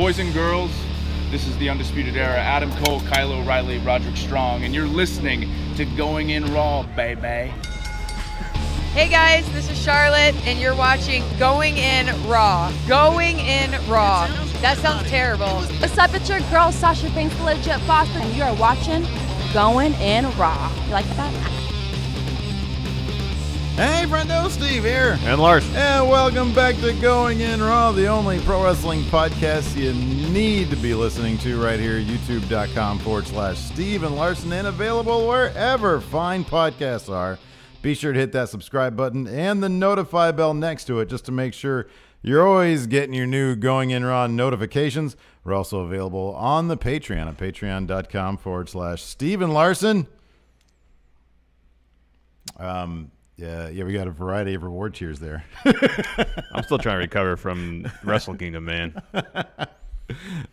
Boys and girls, this is the Undisputed Era. Adam Cole, Kyle O'Reilly, Roderick Strong, and you're listening to Going In Raw, baby. Hey guys, this is Charlotte, and you're watching Going In Raw. Going In Raw. That sounds terrible. What's up? It's your girl, Sasha Banks, the legit boss, and you are watching Going In Raw. You like that? Hey, friendo, Steve here. And Larson. And welcome back to Going In Raw, the only pro wrestling podcast you need to be listening to right here, youtube.com/Steve and Larson, and available wherever fine podcasts are. Be sure to hit that subscribe button and the notify bell next to it just to make sure you're always getting your new Going In Raw notifications. We're also available on the Patreon at patreon.com/Steve and Larson. Yeah, we got a variety of reward tiers there. I'm still trying to recover from Wrestle Kingdom, man.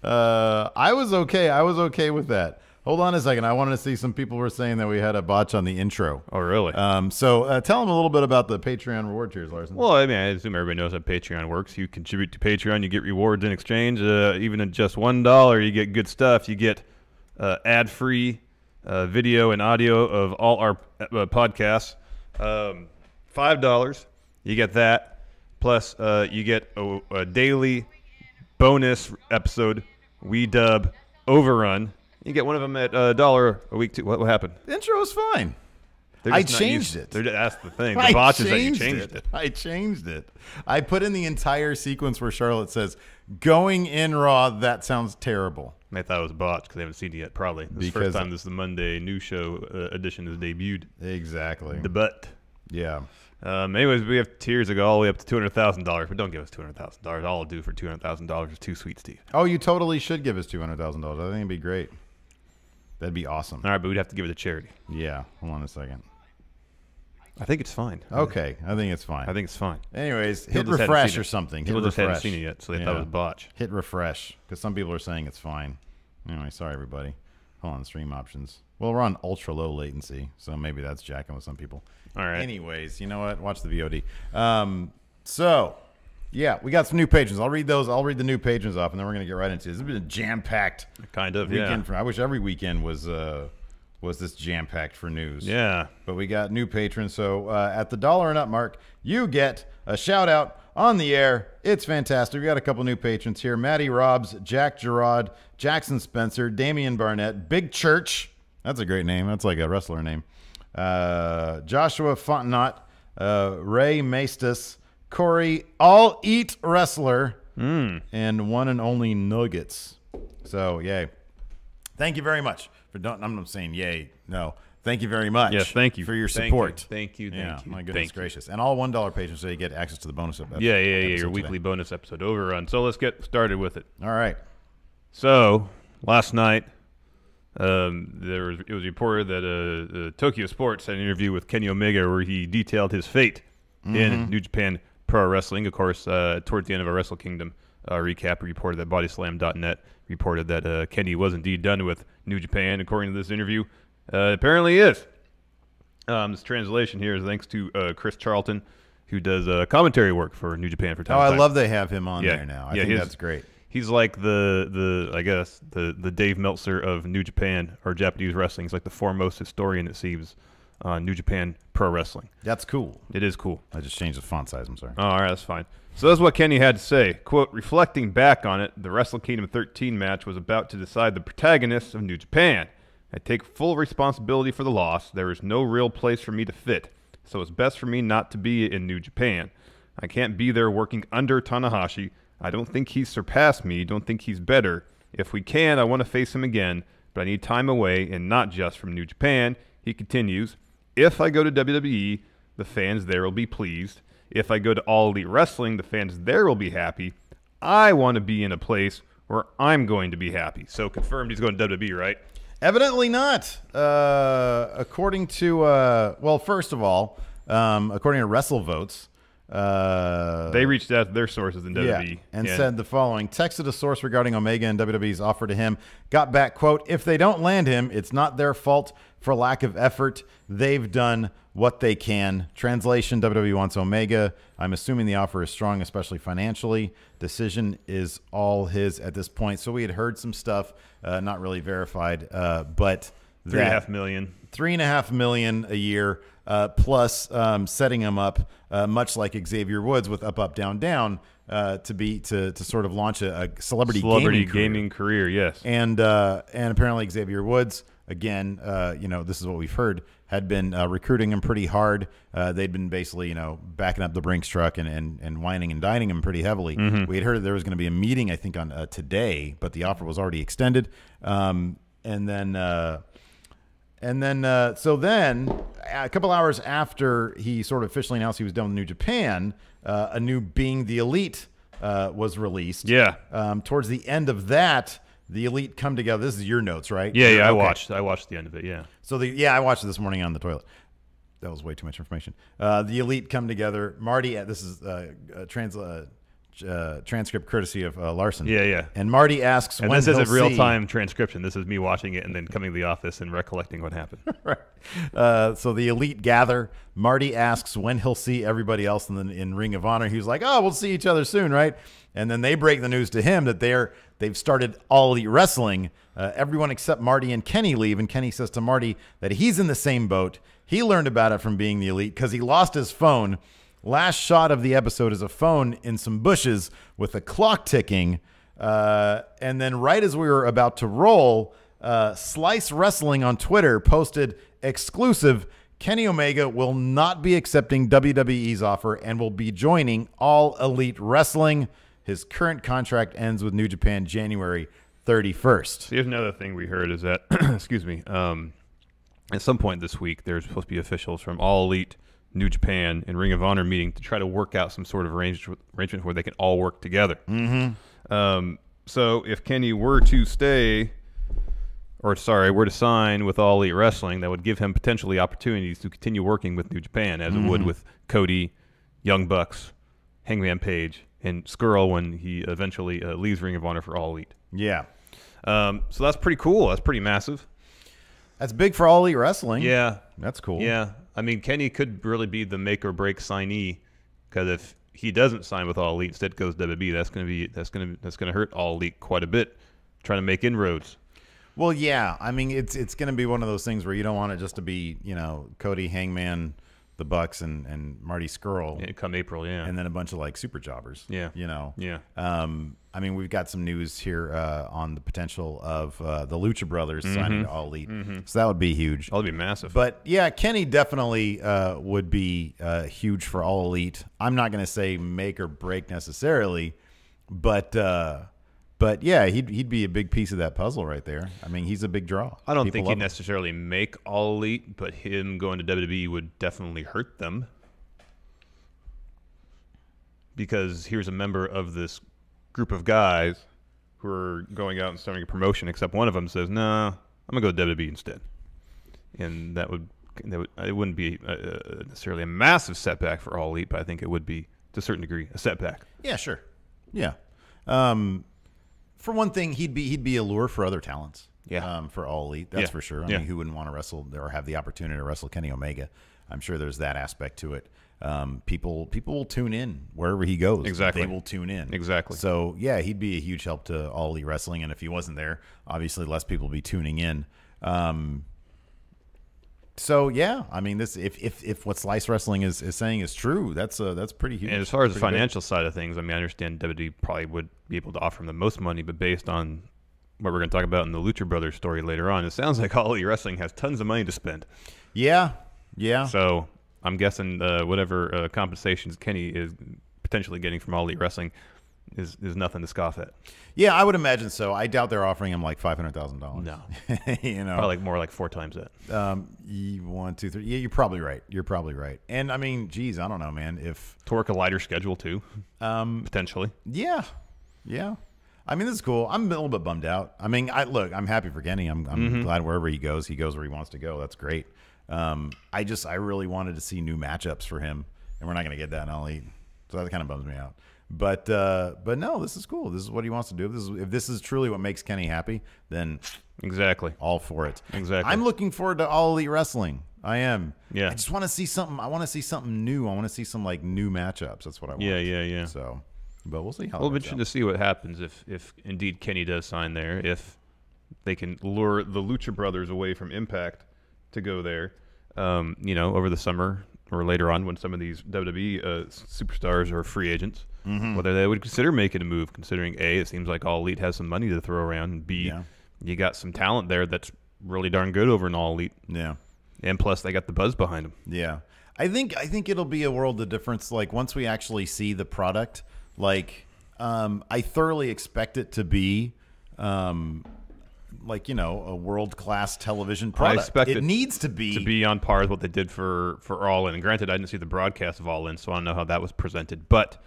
I was okay with that. Hold on a second. I wanted to see, some people were saying that we had a botch on the intro. Oh, really? So tell them a little bit about the Patreon reward tiers, Larson. Well, I mean, I assume everybody knows how Patreon works. You contribute to Patreon, you get rewards in exchange. Even at just $1, you get good stuff. You get ad-free video and audio of all our podcasts. $5, you get that. Plus, you get a daily bonus episode, We Dub Overrun. You get one of them at $1 a week too. What happened? The intro was fine. I changed it. That's the thing. The botch is that you changed it. I changed it. I put in the entire sequence where Charlotte says, "Going In Raw, that sounds terrible." I thought it was a botch because they haven't seen it yet, probably. This is the first time this is the Monday news show edition is debuted. Exactly. The butt. Yeah. Anyways, we have tiers that go all the way up to $200,000, but don't give us $200,000. All I'll do for $200,000 is too sweet, Steve. Oh, you totally should give us $200,000. I think it'd be great. That'd be awesome. All right, but we'd have to give it to charity. Yeah. Hold on a second. I think it's fine. Okay. I think it's fine. Anyways, hit refresh or something. People just hadn't seen it yet, so they thought it was a botch. Hit refresh, because some people are saying it's fine. Anyway, sorry, everybody. Hold on, stream options. Well, we're on ultra low latency, so maybe that's jacking with some people. All right. Anyways, you know what? Watch the VOD. So, yeah, we got some new patrons. I'll read those. I'll read the new patrons off, and then we're going to get right into this. This has been a jam-packed weekend. I wish every weekend was this jam-packed for news. Yeah. But we got new patrons. So at the $1 and up mark, you get a shout-out on the air. It's fantastic. We got a couple new patrons here. Matty Robbs, Jack Gerard, Jackson Spencer, Damian Barnett, Big Church. That's a great name. That's like a wrestler name. Joshua Fontenot, Ray Maestas, Corey All Eat Wrestler, and one and only Nuggets. So, yay. Thank you very much. I'm not saying yay. No. Thank you very much. Yes, thank you for your support. Thank you. My goodness gracious. And all $1 patrons, so you get access to the bonus episode. Yeah. Your weekly bonus episode Overrun. So let's get started with it. All right. So last night, it was reported that Tokyo Sports had an interview with Kenny Omega where he detailed his fate in New Japan Pro Wrestling. Of course, towards the end of a Wrestle Kingdom recap, reported that BodySlam.net reported that Kenny was indeed done with New Japan. According to this interview, apparently is. This translation here is thanks to Chris Charlton, who does commentary work for New Japan for time to time. I love they have him on there now. I think that's great. He's like the Dave Meltzer of New Japan or Japanese wrestling. He's like the foremost historian, it seems, on New Japan Pro Wrestling. That's cool. It is cool. I just changed the font size. I'm sorry. Oh, all right, that's fine. So that's what Kenny had to say. Quote, reflecting back on it, the Wrestle Kingdom 13 match was about to decide the protagonists of New Japan. I take full responsibility for the loss. There is no real place for me to fit, so it's best for me not to be in New Japan. I can't be there working under Tanahashi. I don't think he's surpassed me. Don't think he's better. If we can, I want to face him again, but I need time away and not just from New Japan. He continues, if I go to WWE, the fans there will be pleased. If I go to All Elite Wrestling, the fans there will be happy. I want to be in a place where I'm going to be happy. So confirmed he's going to WWE, right? Evidently not. According to, first of all, according to WrestleVotes, They reached out to their sources in WWE and said the following: texted a source regarding Omega and WWE's offer to him. Got back, quote, "If they don't land him, it's not their fault for lack of effort. They've done what they can." Translation: WWE wants Omega. I'm assuming the offer is strong, especially financially. Decision is all his at this point. So we had heard some stuff, not really verified, but $3.5 million. $3.5 million a year, plus setting him up, much like Xavier Woods with Up, Up, Down, Down, to sort of launch a celebrity gaming career. Yes, and apparently Xavier Woods, again, this is what we've heard, had been recruiting him pretty hard. They'd been basically, backing up the Brinks truck and whining and dining him pretty heavily. Mm-hmm. We had heard that there was going to be a meeting, I think, on today, but the offer was already extended. So then, a couple hours after he sort of officially announced he was done with New Japan, a new Being the Elite was released. Yeah. Towards the end of that, the Elite come together. This is your notes, right? Yeah. Okay. I watched the end of it. Yeah. So I watched it this morning on the toilet. That was way too much information. The Elite come together. Marty, this is transcript courtesy of Larson. Yeah. And Marty asks and when this isn't he'll real-time transcription. This is me watching it and then coming to the office and recollecting what happened. Right. So the Elite gather. Marty asks when he'll see everybody else in Ring of Honor. He was like, "Oh, we'll see each other soon, right?" And then they break the news to him that they've started All Elite Wrestling. Everyone except Marty and Kenny leave, and Kenny says to Marty that he's in the same boat. He learned about it from Being the Elite because he lost his phone. Last shot of the episode is a phone in some bushes with a clock ticking. And then right as we were about to roll, Slice Wrestling on Twitter posted exclusive: Kenny Omega will not be accepting WWE's offer and will be joining All Elite Wrestling. His current contract ends with New Japan January 31st. Here's another thing we heard is that, excuse me, at some point this week, there's supposed to be officials from All Elite, New Japan, and Ring of Honor meeting to try to work out some sort of arrangement where they can all work together. Mm-hmm. So if Kenny were to sign with All Elite Wrestling, that would give him potentially opportunities to continue working with New Japan, as it would with Cody, Young Bucks, Hangman Page, and Skrull when he eventually leaves Ring of Honor for All Elite. Yeah. So that's pretty cool. That's pretty massive. That's big for All Elite Wrestling. Yeah. That's cool. Yeah. I mean, Kenny could really be the make or break signee, because if he doesn't sign with All Elite, instead goes WWE, that's going to hurt All Elite quite a bit, trying to make inroads. Well, yeah. I mean, it's going to be one of those things where you don't want it just to be, Cody, Hangman, the Bucks, and Marty Skrull. Yeah, come April, yeah. And then a bunch of like super jobbers. Yeah. Yeah. I mean, we've got some news here on the potential of the Lucha Brothers signing to All Elite. So that would be huge. That would be massive. But yeah, Kenny definitely would be huge for All Elite. I'm not going to say make or break necessarily, but yeah, he'd be a big piece of that puzzle right there. I mean, he's a big draw. I don't think People he'd love him. necessarily make All Elite, but him going to WWE would definitely hurt them. Because here's a member of this group of guys who are going out and starting a promotion, except one of them says, "No, I'm gonna go to WWE instead," and that would it wouldn't be necessarily a massive setback for All Elite, but I think it would be to a certain degree a setback. Yeah, sure. Yeah. For one thing, he'd be a lure for other talents. Yeah. For All Elite, that's for sure. I mean, who wouldn't want to wrestle or have the opportunity to wrestle Kenny Omega? I'm sure there's that aspect to it. People will tune in wherever he goes. Exactly. They will tune in. Exactly. So yeah, he'd be a huge help to All Elite Wrestling, and if he wasn't there, obviously less people would be tuning in. So yeah, I mean, this if what Slice Wrestling is saying is true, that's pretty huge. And as far as the Pretty financial side of things, I mean, I understand WWE probably would be able to offer him the most money, but based on what we're going to talk about in the Lucha Brothers story later on, it sounds like All Elite Wrestling has tons of money to spend. Yeah. So I'm guessing whatever compensations Kenny is potentially getting from All Elite Wrestling is nothing to scoff at. Yeah, I would imagine so. I doubt they're offering him like $500,000. No. Probably more like 4 times that. 1, 2, 3. Yeah, you're probably right. And I mean, geez, I don't know, man. If to work a lighter schedule too, potentially. Yeah. I mean, this is cool. I'm a little bit bummed out. I mean, I'm happy for Kenny. I'm glad wherever he goes where he wants to go. That's great. I really wanted to see new matchups for him, and we're not going to get that in All Elite. So that kind of bums me out. But no, this is cool. This is what he wants to do. If this is truly what makes Kenny happy, then exactly, all for it. Exactly. I'm looking forward to All Elite Wrestling. I am. Yeah. I just want to see something. I want to see something new. I want to see some like new matchups. That's what I want. Yeah. So, but we'll see how. Well, it'll be interesting to see what happens if indeed Kenny does sign there. If they can lure the Lucha Brothers away from Impact to go there, over the summer or later on when some of these WWE superstars are free agents. Mm-hmm. Whether they would consider making a move, considering A, it seems like All Elite has some money to throw around, and B, you got some talent there that's really darn good over in All Elite. Yeah. And plus, they got the buzz behind them. Yeah. I think it'll be a world of difference. Like, once we actually see the product, like, I thoroughly expect it to be, a world-class television product. I expect it needs to be on par with what they did for All In. And granted, I didn't see the broadcast of All In, so I don't know how that was presented. But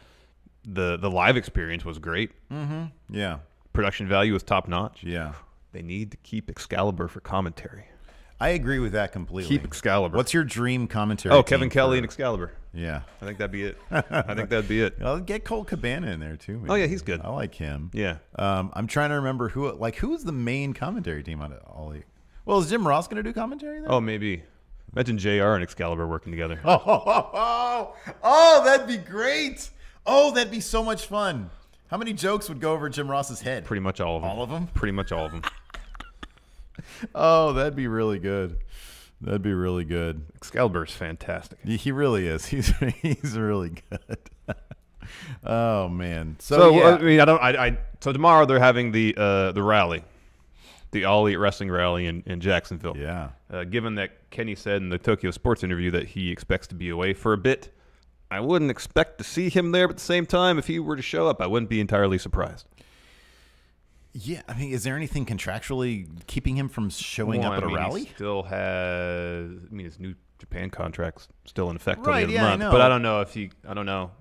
the live experience was great. Mm-hmm. Yeah. Production value was top-notch. Yeah. They need to keep Excalibur for commentary. I agree with that completely. Keep Excalibur. What's your dream commentary? Oh, Kevin Kelly and Excalibur. Yeah. I think that'd be it. I'll get Colt Cabana in there too. Maybe. Oh yeah, he's good. I like him. Yeah. I'm trying to remember who's the main commentary team on it. Well, is Jim Ross going to do commentary then? Oh, maybe. Imagine JR and Excalibur working together. Oh, that'd be great. Oh, that'd be so much fun. How many jokes would go over Jim Ross's head? Pretty much all of them. All of them? Pretty much all of them. Oh, that'd be really good. That'd be really good. Excalibur's fantastic. He really is. He's really good. Oh man. So So tomorrow they're having the rally, the All Elite Wrestling rally in Jacksonville. Yeah. Given that Kenny said in the Tokyo Sports interview that he expects to be away for a bit, I wouldn't expect to see him there. But at the same time, if he were to show up, I wouldn't be entirely surprised. Yeah, I mean, is there anything contractually keeping him from showing up at a rrally? He still has. His New Japan contract's still in effect till right, the end of the month. I know. But I don't know if he. I don't know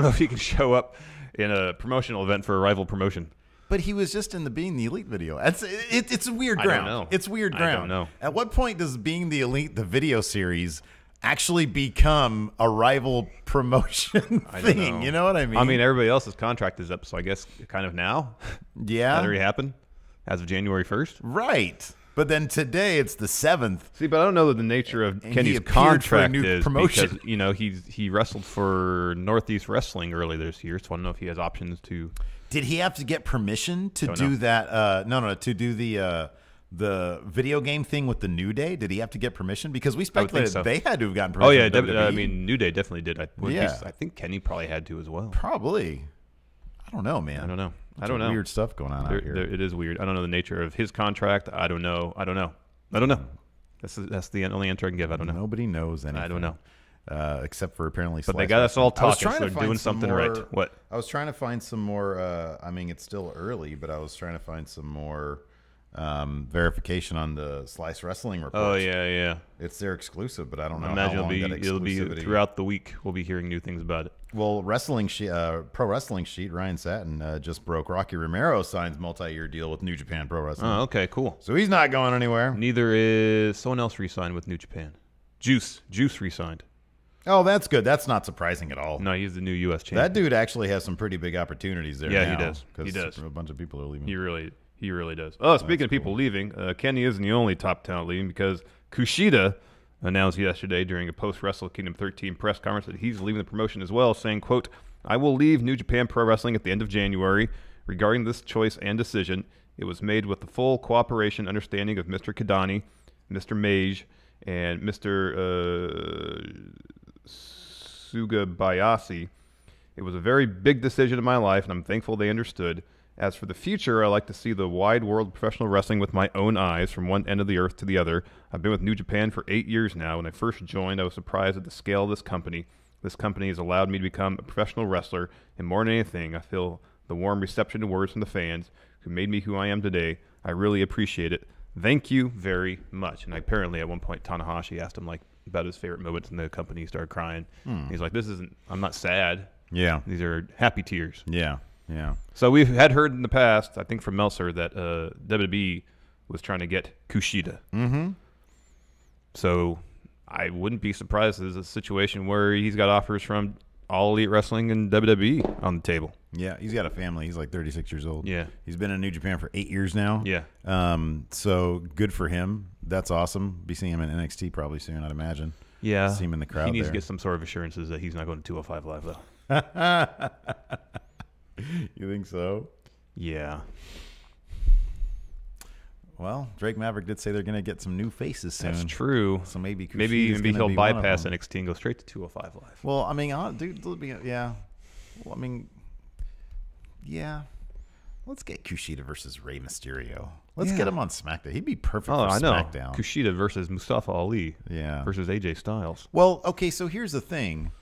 if he can show up in a promotional event for a rival promotion. But he was just in the Being the Elite video. It's a weird ground. I don't know. It's weird ground. I don't know. At what point does Being the Elite, the video series, actually become a rival promotion thing? You know what I mean? I mean, everybody else's contract is up, so I guess kind of now. Yeah. That already happened as of January 1st. Right. But then today it's the 7th. See, but I don't know what the nature of Kenny's contract is promotion. Because, he wrestled for Northeast Wrestling early this year, so I don't know if he has options to. Did he have to get permission to do that? To do the video game thing with the New Day? Did he have to get permission? Because we speculated they had to have gotten permission. Oh yeah, New Day definitely did. I think Kenny probably had to as well. Probably. I don't know, man. I don't know. Weird stuff going on out here. It is weird. I don't know the nature of his contract. I don't know. That's the only answer I can give. I don't know. Nobody knows anything. I don't know. Except for apparently. But they got us all talking. So they're doing something right. What? I was trying to find some more. It's still early, but I was trying to find some more verification on the Slice Wrestling report. Oh yeah. It's their exclusive, but I don't know. I imagine how long it'll be throughout the week. We'll be hearing new things about it. Well, Pro Wrestling Sheet, Ryan Satin just broke. Rocky Romero signs multi-year deal with New Japan Pro Wrestling. Oh, okay, cool. So he's not going anywhere. Neither is someone else re-signed with New Japan. Juice re-signed. Oh, that's good. That's not surprising at all. No, he's the new U.S. champion. That dude actually has some pretty big opportunities there. Yeah, now, he does. A bunch of people are leaving. He really does. Oh, speaking of people leaving, Kenny isn't the only top talent leaving because Kushida announced yesterday during a post-Wrestle Kingdom 13 press conference that he's leaving the promotion as well, saying, quote, "I will leave New Japan Pro Wrestling at the end of January. Regarding this choice and decision, it was made with the full cooperation understanding of Mr. Kidani, Mr. Mage, and Mr. Sugabayashi. It was a very big decision in my life, and I'm thankful they understood. As for the future, I like to see the wide world of professional wrestling with my own eyes from one end of the earth to the other. I've been with New Japan for 8 years now. When I first joined, I was surprised at the scale of this company. This company has allowed me to become a professional wrestler, and more than anything, I feel the warm reception and words from the fans who made me who I am today. I really appreciate it. Thank you very much." And apparently at one point, Tanahashi asked him about his favorite moments in the company. He started crying. He's like, I'm not sad. Yeah. These are happy tears. Yeah. So we've heard in the past, I think from Meltzer, that WWE was trying to get Kushida. Mm-hmm. So I wouldn't be surprised if there's a situation where he's got offers from All Elite Wrestling and WWE on the table. Yeah, he's got a family. He's like 36 years old. Yeah. He's been in New Japan for 8 years now. Yeah. So good for him. That's awesome. Be seeing him in NXT probably soon, I'd imagine. Yeah. See him in the crowd He needs there. to get some sort of assurances that he's not going to 205 Live, though. You think so? Yeah. Well, Drake Maverick did say they're going to get some new faces soon. That's true. So maybe maybe Kushida's gonna he'll be one of bypass them. NXT and go straight to 205 Live. Well, I mean, dude, yeah. Well, I mean, yeah. Let's get Kushida versus Rey Mysterio. Let's get him on SmackDown. He'd be perfect for I know. SmackDown. Kushida versus Mustafa Ali. Yeah. Versus AJ Styles. Well, okay, so here's the thing.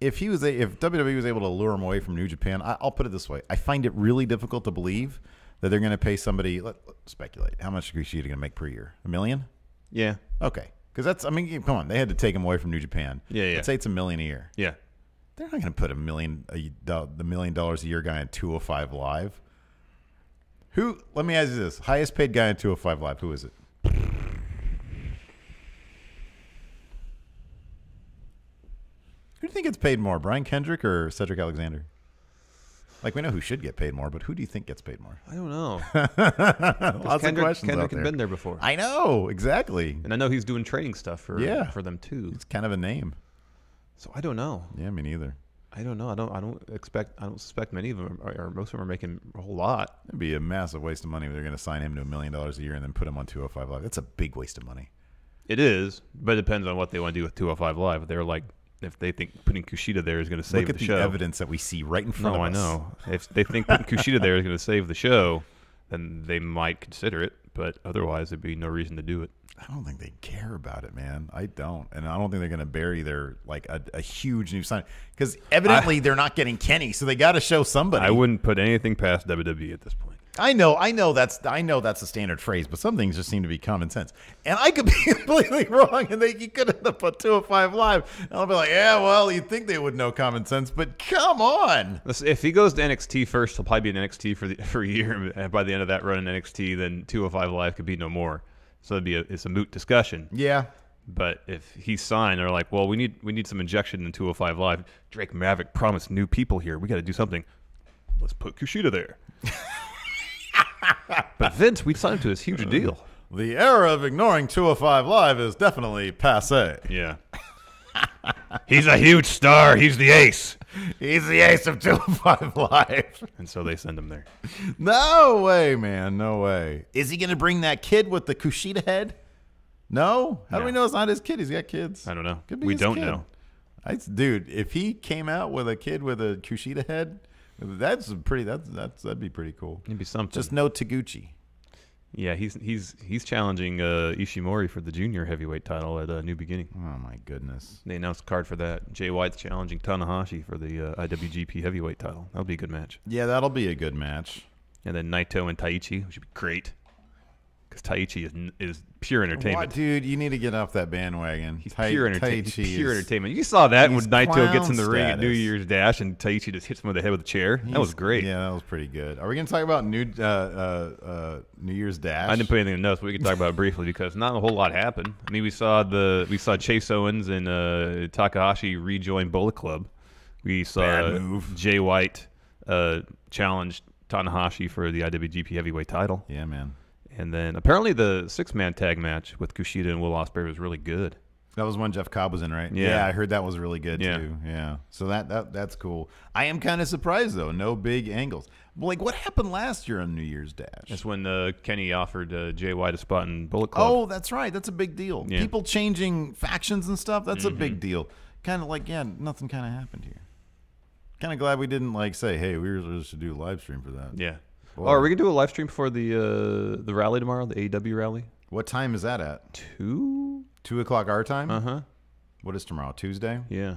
If WWE was able to lure him away from New Japan, I'll put it this way. I find it really difficult to believe that they're going to pay somebody, let's speculate, how much is Kushida going to make per year? $1 million? Yeah. Okay. Because that's, I mean, come on. They had to take him away from New Japan. Yeah. Let's say it's $1 million a year. Yeah. They're not going to put the $1 million a year guy in 205 Live. Let me ask you this. Highest paid guy in 205 Live, who is it? Who do you think gets paid more, Brian Kendrick or Cedric Alexander? Like, we know who should get paid more, but who do you think gets paid more? I don't know. Lots of questions Kendrick out there. had been there before. I know, exactly. And I know he's doing training stuff for them too. It's kind of a name. So I don't know. Yeah, me neither. I don't know. I don't suspect many of them or most of them are making a whole lot. It'd be a massive waste of money if they're going to sign him to $1 million a year and then put him on 205 Live. That's a big waste of money. It is, but it depends on what they want to do with 205 Live. They're like, if they think putting Kushida there is going to save Look at the show. the evidence that we see right in front of us. I know. If they think putting Kushida there is going to save the show, then they might consider it. But otherwise, there'd be no reason to do it. I don't think they care about it, man. I don't. And I don't think they're going to bury their, like, a huge new sign. Because evidently they're not getting Kenny, so they got to show somebody. I wouldn't put anything past WWE at this point. I know that's a standard phrase, but some things just seem to be common sense. And I could be completely wrong, and you could have put 205 Live. And I'll be like, yeah, well, you'd think they would know common sense, but come on. Listen, if he goes to NXT first, he'll probably be in NXT for a year, and by the end of that run in NXT, then 205 Live could be no more. So it's a moot discussion. Yeah. But if he's signed, they're like, well, we need some injection in 205 Live. Drake Maverick promised new people here. We got to do something. Let's put Kushida there. But Vince, we signed him to this huge deal. The era of ignoring 205 Live is definitely passé. Yeah. He's a huge star. He's the ace. He's the ace of 205 Live. And so they send him there. No way, man. No way. Is he going to bring that kid with the Kushida head? No? How do we know it's not his kid? He's got kids. I don't know. Could be We his don't kid. know. Dude, if he came out with a kid with a Kushida head, that'd be pretty cool. It'd be something. Just no Taguchi. Yeah, he's challenging Ishimori for the junior heavyweight title at New Beginning. Oh my goodness. They announced a card for that. Jay White's challenging Tanahashi for the IWGP heavyweight title. That'll be a good match. Yeah, that'll be a good match. And then Naito and Taichi, which would be great. Because Taichi is pure entertainment. What, dude? You need to get off that bandwagon. He's pure entertainment. Taichi He's pure is- entertainment. You saw that when he's Naito gets in clown the ring at New status. Year's Dash and Taichi just hits him with the head with a chair. That was great. Yeah, that was pretty good. Are we going to talk about New Year's Dash? I didn't put anything in notes, but we can talk about it briefly because not a whole lot happened. I mean, we saw Chase Owens and Takahashi rejoin Bullet Club. We saw Bad move. Jay White challenged Tanahashi for the IWGP Heavyweight title. Yeah, man. And then apparently the 6-man tag match with Kushida and Will Ospreay was really good. That was one Jeff Cobb was in, right? Yeah. I heard that was really good Yeah. too. Yeah. So that's cool. I am kind of surprised though. No big angles. Like what happened last year on New Year's Dash? That's when Kenny offered Jay White a spot in Bullet Club. Oh, that's right. That's a big deal. Yeah. People changing factions and stuff. That's a big deal. Kind of like nothing kind of happened here. Kind of glad we didn't say, hey, we were supposed to do a live stream for that. Yeah. Boy. Oh, are we gonna do a live stream for the rally tomorrow, the AEW rally? What time is that at? 2? 2:00 our time. Uh-huh. What is tomorrow? Tuesday. Yeah.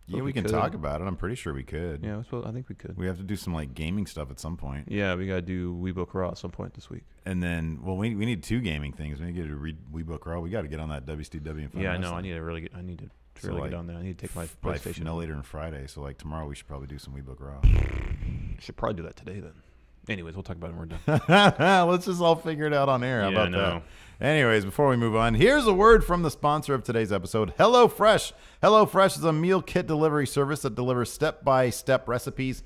Yeah, we can talk about it. I'm pretty sure we could. Yeah, I think we could. We have to do some gaming stuff at some point. Yeah, we gotta do We Book Raw at some point this week. And then, we need 2 gaming things. We need to get a We Book Raw. We got to get on that WCW. And Yeah, I know. I need to really get on there. I need to take my Probably PlayStation. no later than Friday. So tomorrow we should probably do some We Book Raw. I should probably do that today then. Anyways, we'll talk about it when we're done. Let's just all figure it out on air. How Yeah, about I know. that? Anyways, before we move on, here's a word from the sponsor of today's episode, HelloFresh. HelloFresh is a meal kit delivery service that delivers step-by-step recipes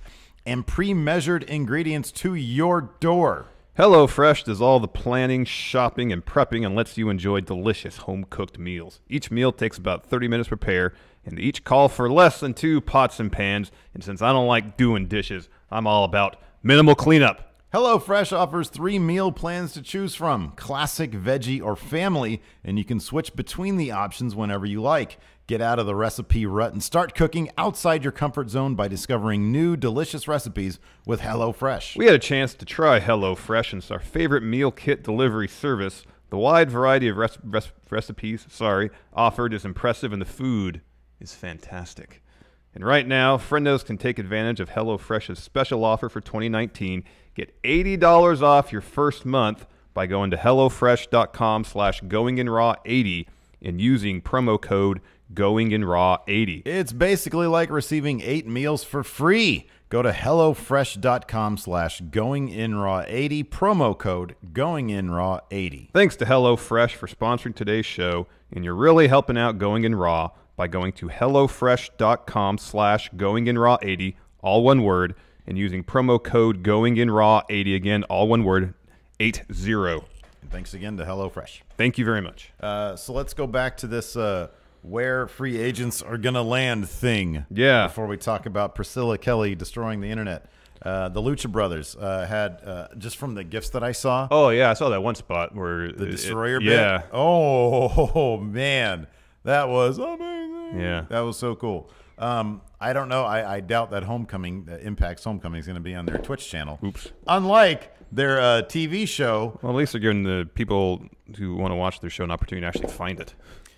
and pre-measured ingredients to your door. HelloFresh does all the planning, shopping, and prepping and lets you enjoy delicious home-cooked meals. Each meal takes about 30 minutes to prepare, and they each call for less than 2 pots and pans. And since I don't like doing dishes, I'm all about minimal cleanup. HelloFresh offers 3 meal plans to choose from, classic, veggie, or family, and you can switch between the options whenever you like. Get out of the recipe rut and start cooking outside your comfort zone by discovering new, delicious recipes with HelloFresh. We had a chance to try HelloFresh, and it's our favorite meal kit delivery service. The wide variety of recipes offered is impressive, and the food is fantastic. And right now, friendos can take advantage of HelloFresh's special offer for 2019. Get $80 off your first month by going to HelloFresh.com/GoingInRaw80 and using promo code GoingInRaw80. It's basically like receiving 8 meals for free. Go to HelloFresh.com/GoingInRaw80, promo code GoingInRaw80. Thanks to HelloFresh for sponsoring today's show, and you're really helping out Going In Raw by going to HelloFresh.com/GoingInRaw80, all one word, and using promo code GoingInRaw80, again, all one word, 80. And thanks again to HelloFresh. Thank you very much. So let's go back to this where free agents are going to land thing. Yeah. Before we talk about Priscilla Kelly destroying the internet. The Lucha Brothers had, just from the gifs that I saw. Oh, yeah, I saw that one spot where... The Destroyer bit? Yeah. Oh, man. That was amazing. Yeah. That was so cool. I don't know. I doubt that Impact's Homecoming is going to be on their Twitch channel. Oops. Unlike their TV show. Well, at least they're giving the people who want to watch their show an opportunity to actually find it.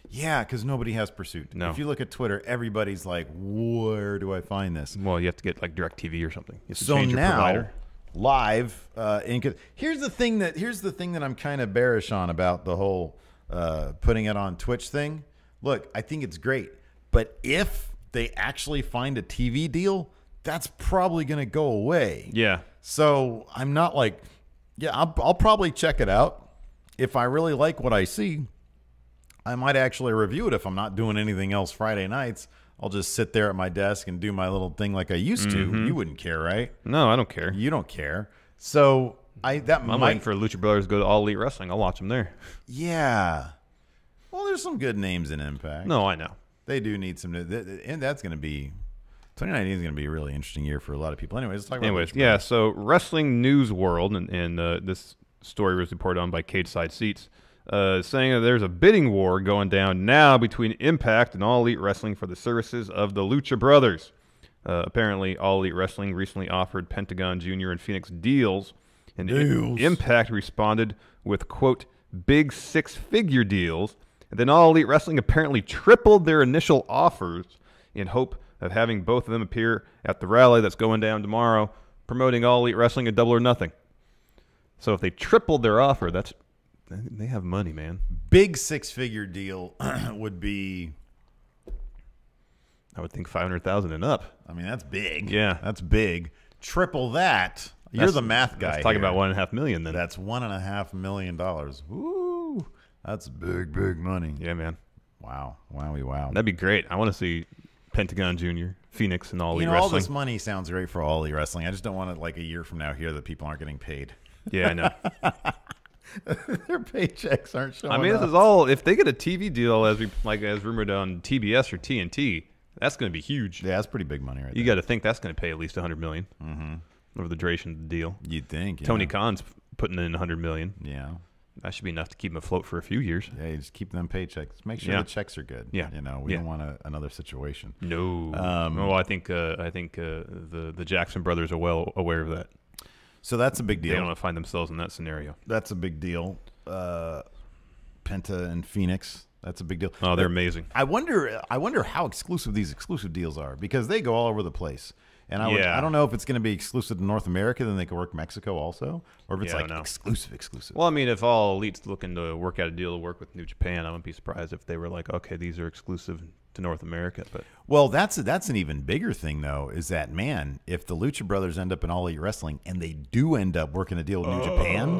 Yeah, because nobody has Pursuit. No. If you look at Twitter, everybody's like, where do I find this? Well, you have to get like DirecTV or something. You have to So change your now, provider. live, here's the thing that I'm kind of bearish on about the whole putting it on Twitch thing. Look, I think it's great. But if they actually find a TV deal, that's probably going to go away. Yeah. So I'm not like, yeah, I'll probably check it out. If I really like what I see, I might actually review it. If I'm not doing anything else Friday nights, I'll just sit there at my desk and do my little thing like I used to. You wouldn't care, right? No, I don't care. You don't care. So I'm waiting for Lucha Brothers to go to All Elite Wrestling. I'll watch them there. Yeah. Well, there's some good names in Impact. No, I know. They do need some, and that's going to be 2019 is going to be a really interesting year for a lot of people. Anyways, let's talk about Lucha yeah. Brothers. So Wrestling News World, and this story was reported on by Cage Side Seats, saying that there's a bidding war going down now between Impact and All Elite Wrestling for the services of the Lucha Brothers. Apparently, All Elite Wrestling recently offered Pentagon Jr. and Phoenix deals, and Impact responded with, quote, big 6-figure deals. And then All Elite Wrestling apparently tripled their initial offers in hope of having both of them appear at the rally that's going down tomorrow, promoting All Elite Wrestling at Double or Nothing. So if they tripled their offer, they have money, man. Big 6-figure deal would be, I would think 500,000 and up. I mean, that's big. Yeah. That's big. Triple that. You're the math guy. Let's talk here. about $1.5 million then. That's $1.5 million. Woo! That's big money. Yeah, man. Wow. Wowie wow. That'd be great. I want to see Pentagon Jr., Phoenix, and All Elite all Wrestling. this money sounds great for All Elite Wrestling. I just don't want it like a year from now here that people aren't getting paid. Yeah, I know. Their paychecks aren't showing I mean, up. this is all, if they get a TV deal as rumored on TBS or TNT, that's going to be huge. Yeah, that's pretty big money right You there. got to think that's going to pay at least $100 million over the duration of the deal. You'd think. Yeah. Tony Khan's putting in $100 million. Yeah. That should be enough to keep him afloat for a few years. Yeah, you just keep them paychecks. Make sure Yeah. the checks are good. Yeah. We don't want another situation. No. I think the Jackson brothers are well aware of that. So that's a big They deal. don't want to find themselves in that scenario. That's a big deal. Penta and Phoenix. That's a big deal. Oh, they're amazing. I wonder how exclusive these exclusive deals are because they go all over the place. And I don't know if it's going to be exclusive to North America, then they can work Mexico also, or if it's exclusive. Well, I mean, if All Elite's looking to work out a deal to work with New Japan, I wouldn't be surprised if they were like, okay, these are exclusive to North America. But Well, that's an even bigger thing, though, is that, man, if the Lucha Brothers end up in All Elite Wrestling and they do end up working a deal with New Japan.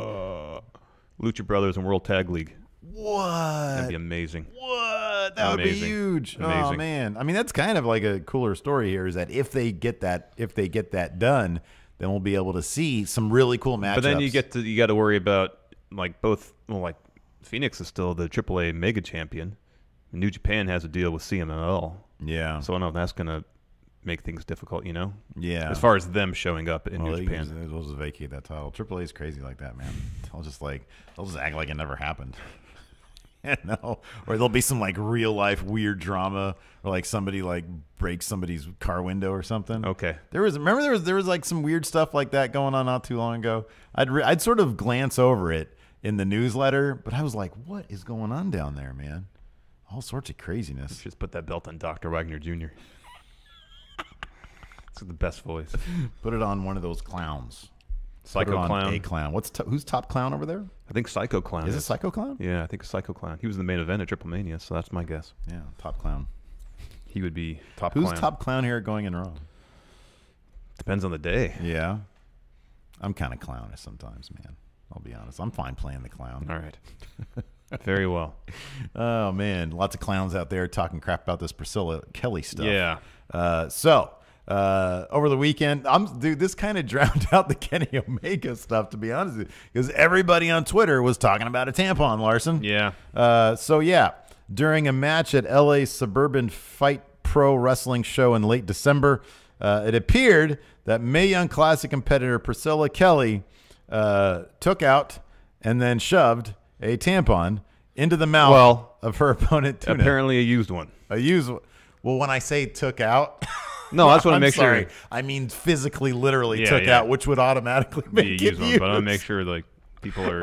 Lucha Brothers and World Tag League. What? That'd be amazing. What? That would be huge. Amazing. Oh man. I mean, that's kind of like a cooler story here. Is that if they get that done, then we'll be able to see some really cool matchups. But then you got to worry about like both. Well, like Phoenix is still the AAA mega champion. New Japan has a deal with CMLL. Yeah. So I don't know if that's gonna make things difficult. Yeah. As far as them showing up in New Japan. They'll just vacate that title. AAA is crazy like that, man. They'll just act like it never happened. No, or there'll be some like real life weird drama, or like somebody like breaks somebody's car window or something. Okay. There was like some weird stuff like that going on not too long ago. I'd sort of glance over it in the newsletter, but I was like, what is going on down there, man? All sorts of craziness. Just put that belt on Dr. Wagner Jr. It's the best voice. Put it on one of those clowns. Psycho Clown. A clown. Who's top clown over there? I think Psycho Clown. Is it Psycho Clown? Yeah, I think it's Psycho Clown. He was the main event at Triple Mania, so that's my guess. Yeah, top clown. He would be top Who's clown. top clown here going in Raw? Depends on the day. Yeah. I'm kind of clownish sometimes, man. I'll be honest. I'm fine playing the clown. All right. Very well. Oh, man. Lots of clowns out there talking crap about this Priscilla Kelly stuff. Yeah. Over the weekend, this kind of drowned out the Kenny Omega stuff, to be honest with you, because everybody on Twitter was talking about a tampon, Larson. Yeah. During a match at LA Suburban Fight Pro Wrestling show in late December, it appeared that Mae Young Classic competitor Priscilla Kelly took out and then shoved a tampon into the mouth of her opponent, Tuna. Apparently a used one. Well, when I say took out... No, I just want to make sure. sure. I mean, physically, literally took out, which would automatically make it used. But I want to make sure like people are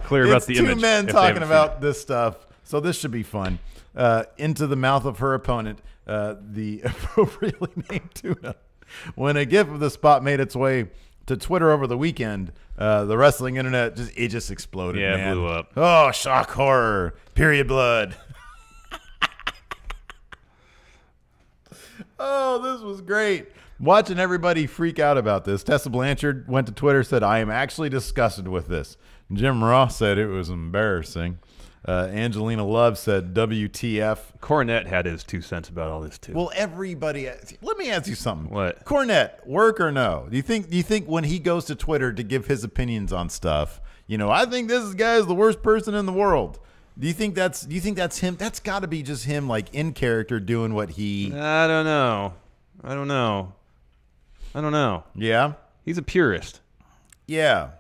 clear about the image. Two men talking about this stuff, so this should be fun. Into the mouth of her opponent, the appropriately named Tuna. When a GIF of the spot made its way to Twitter over the weekend, the wrestling internet just exploded. Yeah, man. It blew up. Oh, shock horror! Period blood. Oh, this was great. Watching everybody freak out about this. Tessa Blanchard went to Twitter, said, I am actually disgusted with this. Jim Ross said it was embarrassing. Angelina Love said, WTF. Cornette had his 2 cents about all this, too. Well, everybody, let me ask you something. What? Cornette, work or no? Do you think when he goes to Twitter to give his opinions on stuff, I think this guy is the worst person in the world. Do you think that's him? That's got to be just him, like in character, doing what he. I don't know. Yeah, he's a purist. Yeah,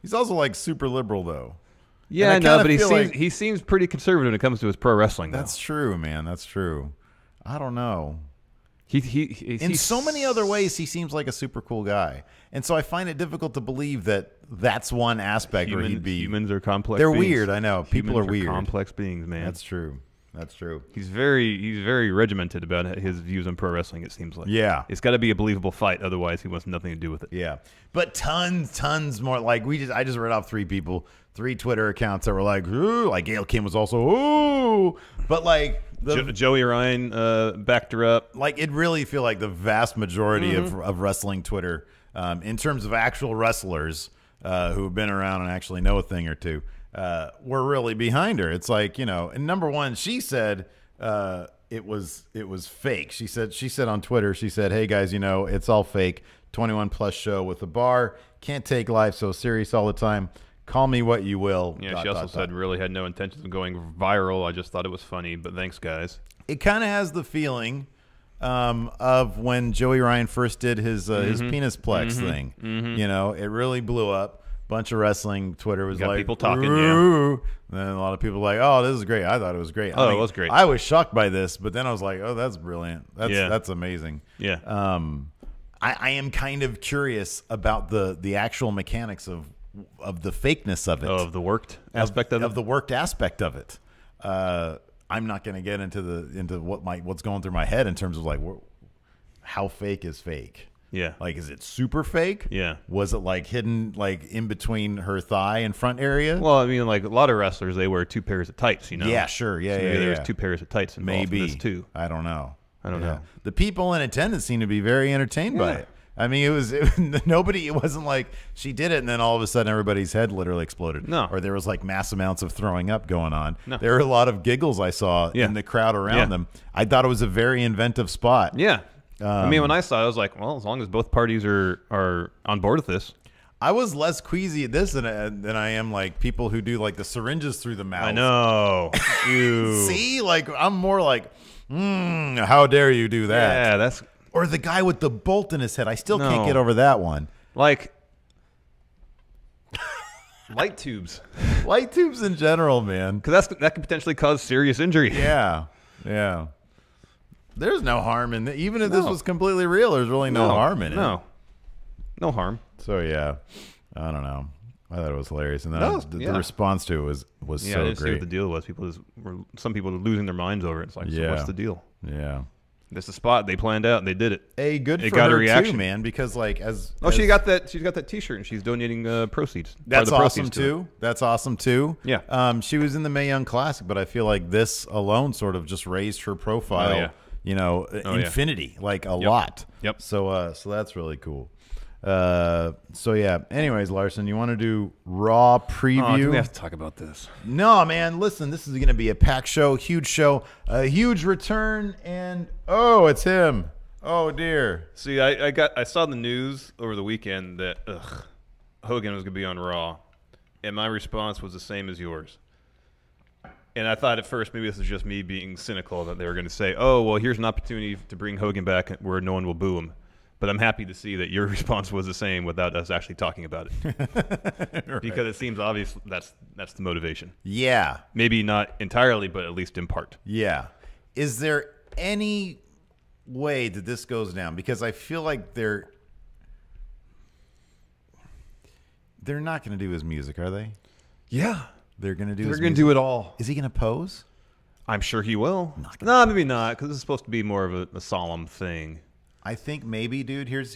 he's also like super liberal though. Yeah, I know, but he seems pretty conservative when it comes to his pro wrestling. Though. That's true, man. That's true. I don't know. In so many other ways, he seems like a super cool guy, and so I find it difficult to believe that that's one aspect where he'd be. Humans are complex. They're beings. weird. I know. People are weird. Complex beings, man. That's true. He's very regimented about his views on pro wrestling. It seems like. Yeah. It's got to be a believable fight, otherwise he wants nothing to do with it. Yeah, but tons more. Like I just read off 3 Twitter accounts that were like, ooh, like Gail Kim was also ooh, but like. Joey Ryan backed her up. Like it really feel like the vast majority of wrestling Twitter, in terms of actual wrestlers who have been around and actually know a thing or two, were really behind her. It's like, and number one, she said it was fake. She said on Twitter, she said, hey guys, it's all fake. 21 plus show with a bar. Can't take life so serious all the time. Call me what you will. Yeah, she also said really had no intentions of going viral. I just thought it was funny, but thanks, guys. It kind of has the feeling of when Joey Ryan first did his penis plex thing. It really blew up. Bunch of wrestling Twitter was like people talking. Roo. Yeah. Then a lot of people were like, oh, this is great. I thought it was great. It was great. I was shocked by this, but then I was like, oh, that's brilliant. That's amazing. Yeah. I am kind of curious about the actual mechanics of the fakeness of it. Of the worked aspect of it? Of the worked aspect of it. I'm not going to get into what's going through my head in terms of like how fake is fake. Yeah. Like, is it super fake? Yeah. Was it like hidden like in between her thigh and front area? Well, I mean, like a lot of wrestlers, they wear 2 pairs of tights, Yeah, sure. Yeah, so maybe yeah. there's 2 pairs of tights involved in this too. I don't know. I don't know. The people in attendance seem to be very entertained by it. I mean, nobody. It wasn't like she did it and then all of a sudden everybody's head literally exploded. No. Or there was like mass amounts of throwing up going on. No. There were a lot of giggles I saw in the crowd around them. I thought it was a very inventive spot. Yeah. I mean, when I saw it, I was like, well, as long as both parties are on board with this. I was less queasy at this than I am like people who do like the syringes through the mouth. I know. Ew. See, like I'm more like, how dare you do that? Yeah, that's. Or the guy with the bolt in his head. I still can't No. get over that one. Like light tubes, Light tubes in general, man. because that could potentially cause serious injury. Yeah. There's no harm in it. Even if this was completely real, there's really no harm in it. No harm. So yeah, I don't know. I thought it was hilarious, and then the response to it was Yeah, so I didn't see great. what the deal was. Some people were losing their minds over it. It's like, so what's the deal? Yeah. This is a spot they planned out and they did it. Hey, good It for got a her reaction. too, man. Because like She got that. She's got that T-shirt and she's donating proceeds. That's part of the awesome proceeds to it. too. That's awesome too. Yeah. She was in the Mae Young Classic, but I feel like this alone sort of just raised her profile. Oh, yeah. You know, infinity, like a lot. Yep. So that's really cool. So yeah. Anyways, Larson, you want to do Raw preview? Oh, do we have to talk about this? No, man. Listen, this is going to be a packed show, a huge return, and it's him. Oh dear. See, I saw the news over the weekend that Hogan was going to be on Raw, and my response was the same as yours. And I thought at first maybe this is just me being cynical that they were going to say, "Oh, well, here's an opportunity to bring Hogan back where no one will boo him." But I'm happy to see that your response was the same without us actually talking about it, Right. because it seems obvious that's the motivation. Yeah. Maybe not entirely, but at least in part. Yeah. Is there any way that this goes down? Because I feel like they're not going to do his music, are they? Yeah, They're going to do. they're his going to music? do it all. Is he going to pose? I'm sure he will. No, maybe not, because this is supposed to be more of a solemn thing. I think maybe, dude. Here's.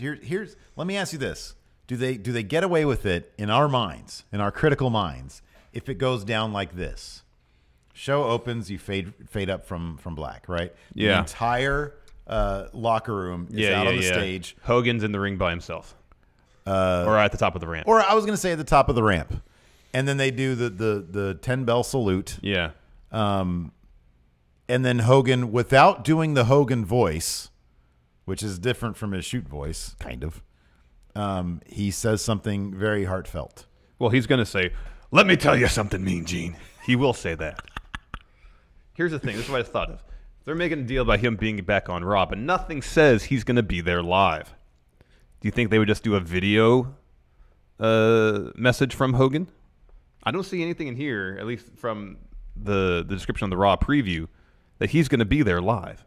Let me ask you this: Do they get away with it in our minds, in our critical minds, if it goes down like this? Show opens, you fade up from black, right? Yeah. The entire locker room is out on the stage. Hogan's in the ring by himself, or at the top of the ramp. Or I was going to say at the top of the ramp. And then they do the 10-bell salute. Yeah. And then Hogan, without doing the Hogan voice, which is different from his shoot voice, kind of, he says something very heartfelt. Well, he's going to say, "Let me tell you something, Mean Gene." He will say that. Here's the thing. This is what I thought of. They're making a deal about him being back on Raw, but nothing says he's going to be there live. Do you think they would just do a video message from Hogan? I don't see anything in here, at least from the description of the Raw preview, that he's going to be there live.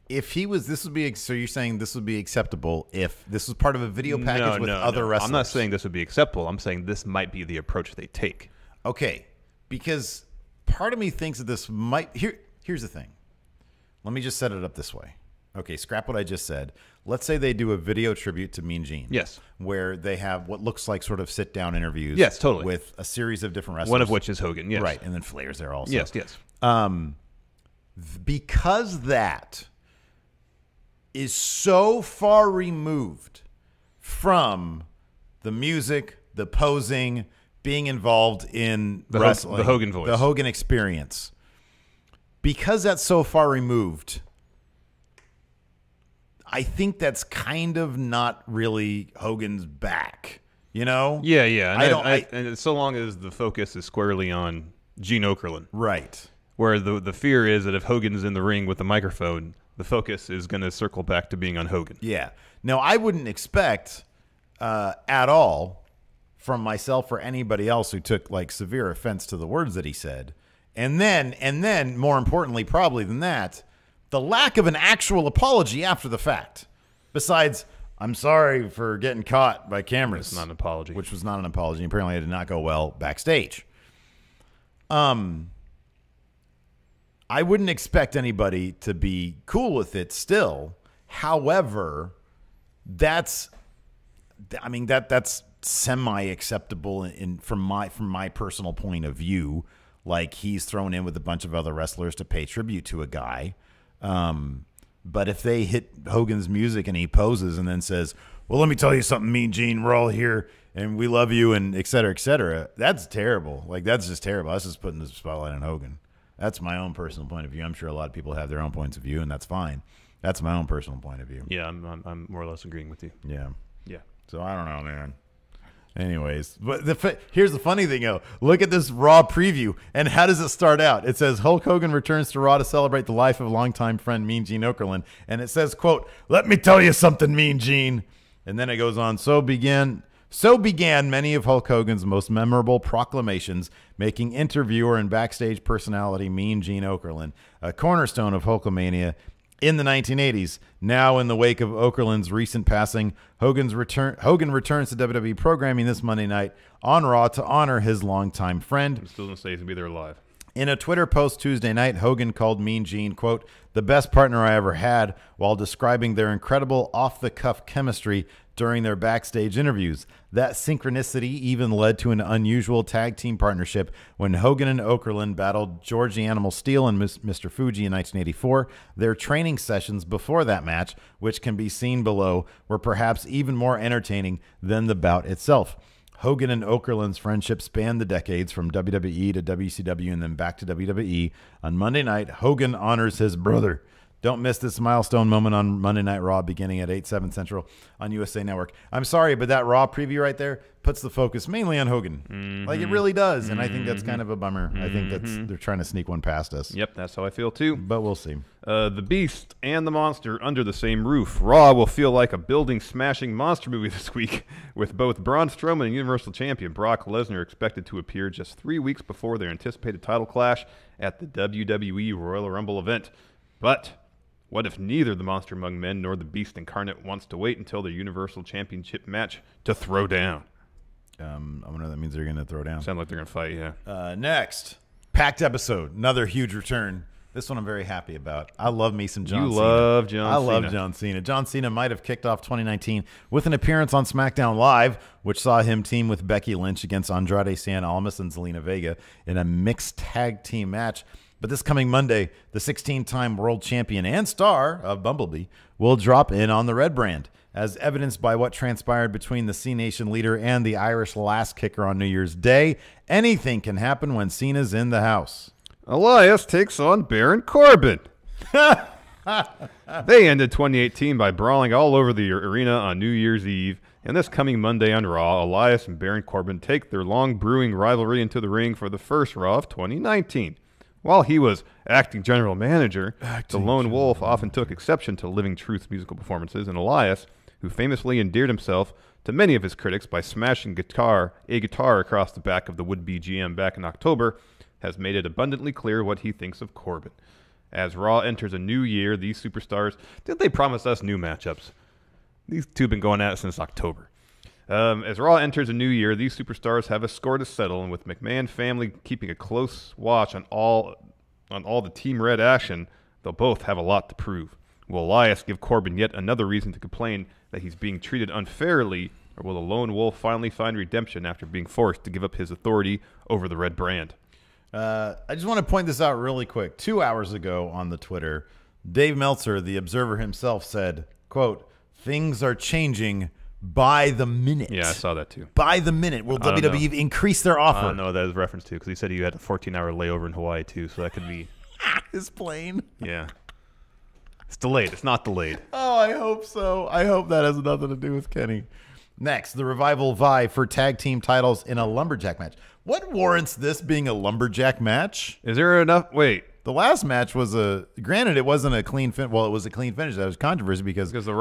If he was, so you're saying this would be acceptable if this was part of a video package with other wrestlers? I'm not saying this would be acceptable. I'm saying this might be the approach they take. Okay, because part of me thinks that this might. Here's the thing. Let me just set it up this way. Okay, scrap what I just said. Let's say they do a video tribute to Mean Gene. Yes. Where they have what looks like sort of sit-down interviews. Yes, totally. With a series of different wrestlers. One of which is Hogan, yes. Right, and then Flair's there also. Yes. Because that is so far removed from the music, the posing, being involved in wrestling. The Hogan voice. The Hogan experience. Because that's so far removed, I think that's kind of not really Hogan's back, you know? Yeah. And so long as the focus is squarely on Gene Okerlund. Right. Where the fear is that if Hogan's in the ring with the microphone, the focus is going to circle back to being on Hogan. Yeah. Now, I wouldn't expect at all from myself or anybody else who took like severe offense to the words that he said. And then more importantly, probably than that, the lack of an actual apology after the fact. Besides, I'm sorry for getting caught by cameras. It's not an apology. Which was not an apology. Apparently it did not go well backstage. I wouldn't expect anybody to be cool with it still. However, that's semi-acceptable from my personal point of view. Like, he's thrown in with a bunch of other wrestlers to pay tribute to a guy. But if they hit Hogan's music and he poses and then says, well, let me tell you something, Mean Gene, we're all here and we love you and et cetera, that's terrible. Like, that's just terrible. That's just putting the spotlight on Hogan. That's my own personal point of view. I'm sure a lot of people have their own points of view, and that's fine. That's my own personal point of view. Yeah, I'm more or less agreeing with you. Yeah. Yeah. So I don't know, man. Anyways, but here's the funny thing, though. Look at this Raw preview, and how does it start out? It says, Hulk Hogan returns to Raw to celebrate the life of longtime friend Mean Gene Okerlund. And it says, quote, let me tell you something, Mean Gene. And then it goes on, so began many of Hulk Hogan's most memorable proclamations, making interviewer and backstage personality Mean Gene Okerlund a cornerstone of Hulkamania in the 1980s. Now, in the wake of Okerlund's recent passing, Hogan returns to WWE programming this Monday night on Raw to honor his longtime friend. I'm still going to say he's going to be there alive. In a Twitter post Tuesday night, Hogan called Mean Gene, quote, the best partner I ever had, while describing their incredible off-the-cuff chemistry during their backstage interviews. That synchronicity even led to an unusual tag team partnership when Hogan and Okerlund battled Georgie Animal Steel and Mr. Fuji in 1984. Their training sessions before that match, which can be seen below, were perhaps even more entertaining than the bout itself. Hogan and Okerlund's friendship spanned the decades from WWE to WCW and then back to WWE. On Monday night, Hogan honors his brother. Don't miss this milestone moment on Monday Night Raw beginning at 8/7 Central on USA Network. I'm sorry, but that Raw preview right there puts the focus mainly on Hogan. Mm-hmm. Like, it really does, and I think that's kind of a bummer. I think they're trying to sneak one past us. Yep, that's how I feel too. But we'll see. The Beast and the Monster under the same roof. Raw will feel like a building-smashing monster movie this week, with both Braun Strowman and Universal Champion Brock Lesnar expected to appear just 3 weeks before their anticipated title clash at the WWE Royal Rumble event. But what if neither the Monster Among Men nor the Beast Incarnate wants to wait until their Universal Championship match to throw down? I wonder if that means they're going to throw down. Sound like they're going to fight, yeah. Next, packed episode. Another huge return. This one I'm very happy about. I love me some John Cena. You love John Cena. I love John Cena. John Cena might have kicked off 2019 with an appearance on SmackDown Live, which saw him team with Becky Lynch against Andrade Cien Almas and Zelina Vega in a mixed tag team match. But this coming Monday, the 16-time world champion and star of Bumblebee will drop in on the red brand. As evidenced by what transpired between the C-Nation leader and the Irish lass kicker on New Year's Day, anything can happen when Cena's in the house. Elias takes on Baron Corbin. They ended 2018 by brawling all over the arena on New Year's Eve, and this coming Monday on Raw, Elias and Baron Corbin take their long-brewing rivalry into the ring for the first Raw of 2019. While he was acting general manager, the Lone Wolf often took exception to Living Truth's musical performances, and Elias, who famously endeared himself to many of his critics by smashing a guitar across the back of the would-be GM back in October, has made it abundantly clear what he thinks of Corbin. As Raw enters a new year, these superstars, did they promise us new matchups? These two have been going at it since October. As Raw enters a new year, these superstars have a score to settle, and with McMahon family keeping a close watch on all the Team Red action, they'll both have a lot to prove. Will Elias give Corbin yet another reason to complain that he's being treated unfairly, or will the Lone Wolf finally find redemption after being forced to give up his authority over the red brand? I just want to point this out really quick. 2 hours ago on the Twitter, Dave Meltzer, the Observer himself, said, quote, things are changing by the minute. Yeah, I saw that too. By the minute. Will WWE increase their offer? I don't know what that is reference to, because he said he had a 14-hour layover in Hawaii too, so that could be his plane. Yeah. It's delayed. It's not delayed. Oh, I hope so. I hope that has nothing to do with Kenny. Next, the Revival vie for tag team titles in a lumberjack match. What warrants this being a lumberjack match? Is there enough? Wait. The last match was granted, it wasn't a clean finish. Well, it was a clean finish. That was controversy because the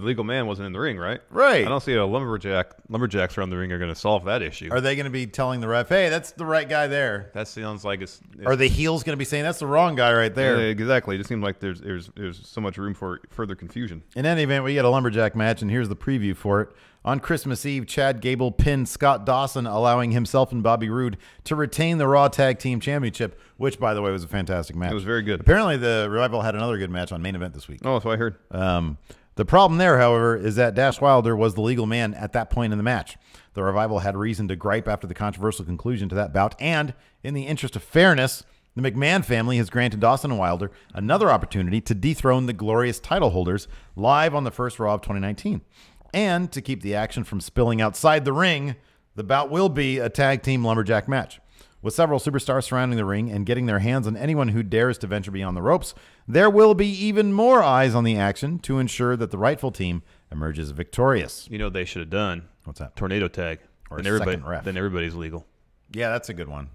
legal man wasn't in the ring, right? Right. I don't see a lumberjacks around the ring are going to solve that issue. Are they going to be telling the ref, hey, that's the right guy there? That sounds like it's Are the heels going to be saying, that's the wrong guy right there? Yeah, exactly. It just seems like there's so much room for further confusion. In any event, we got a lumberjack match, and here's the preview for it. On Christmas Eve, Chad Gable pinned Scott Dawson, allowing himself and Bobby Roode to retain the Raw Tag Team Championship, which, by the way, was a fantastic match. It was very good. Apparently, the Revival had another good match on Main Event this week. Oh, that's what I heard. The problem there, however, is that Dash Wilder was the legal man at that point in the match. The Revival had reason to gripe after the controversial conclusion to that bout, and in the interest of fairness, The McMahon family has granted Dawson and Wilder another opportunity to dethrone the glorious title holders live on the first Raw of 2019. And to keep the action from spilling outside the ring, the bout will be a tag team lumberjack match. With several superstars surrounding the ring and getting their hands on anyone who dares to venture beyond the ropes, there will be even more eyes on the action to ensure that the rightful team emerges victorious. You know what they should have done? What's that? Tornado tag. Or a Then second ref. Then everybody's legal. Yeah, that's a good one.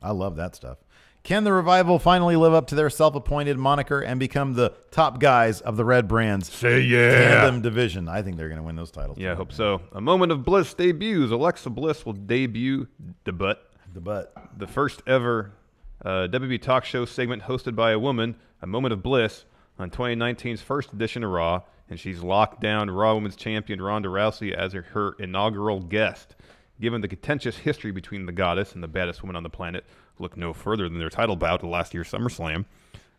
I love that stuff. Can the Revival finally live up to their self-appointed moniker and become the top guys of the Red Brand's tandem division? I think they're going to win those titles. Yeah, I hope so. A Moment of Bliss debuts. Alexa Bliss will debut the first ever WWE talk show segment hosted by a woman, A Moment of Bliss, on 2019's first edition of Raw, and she's locked down Raw Women's Champion Ronda Rousey as her inaugural guest. Given the contentious history between the goddess and the baddest woman on the planet, look no further than their title bout at last year's SummerSlam.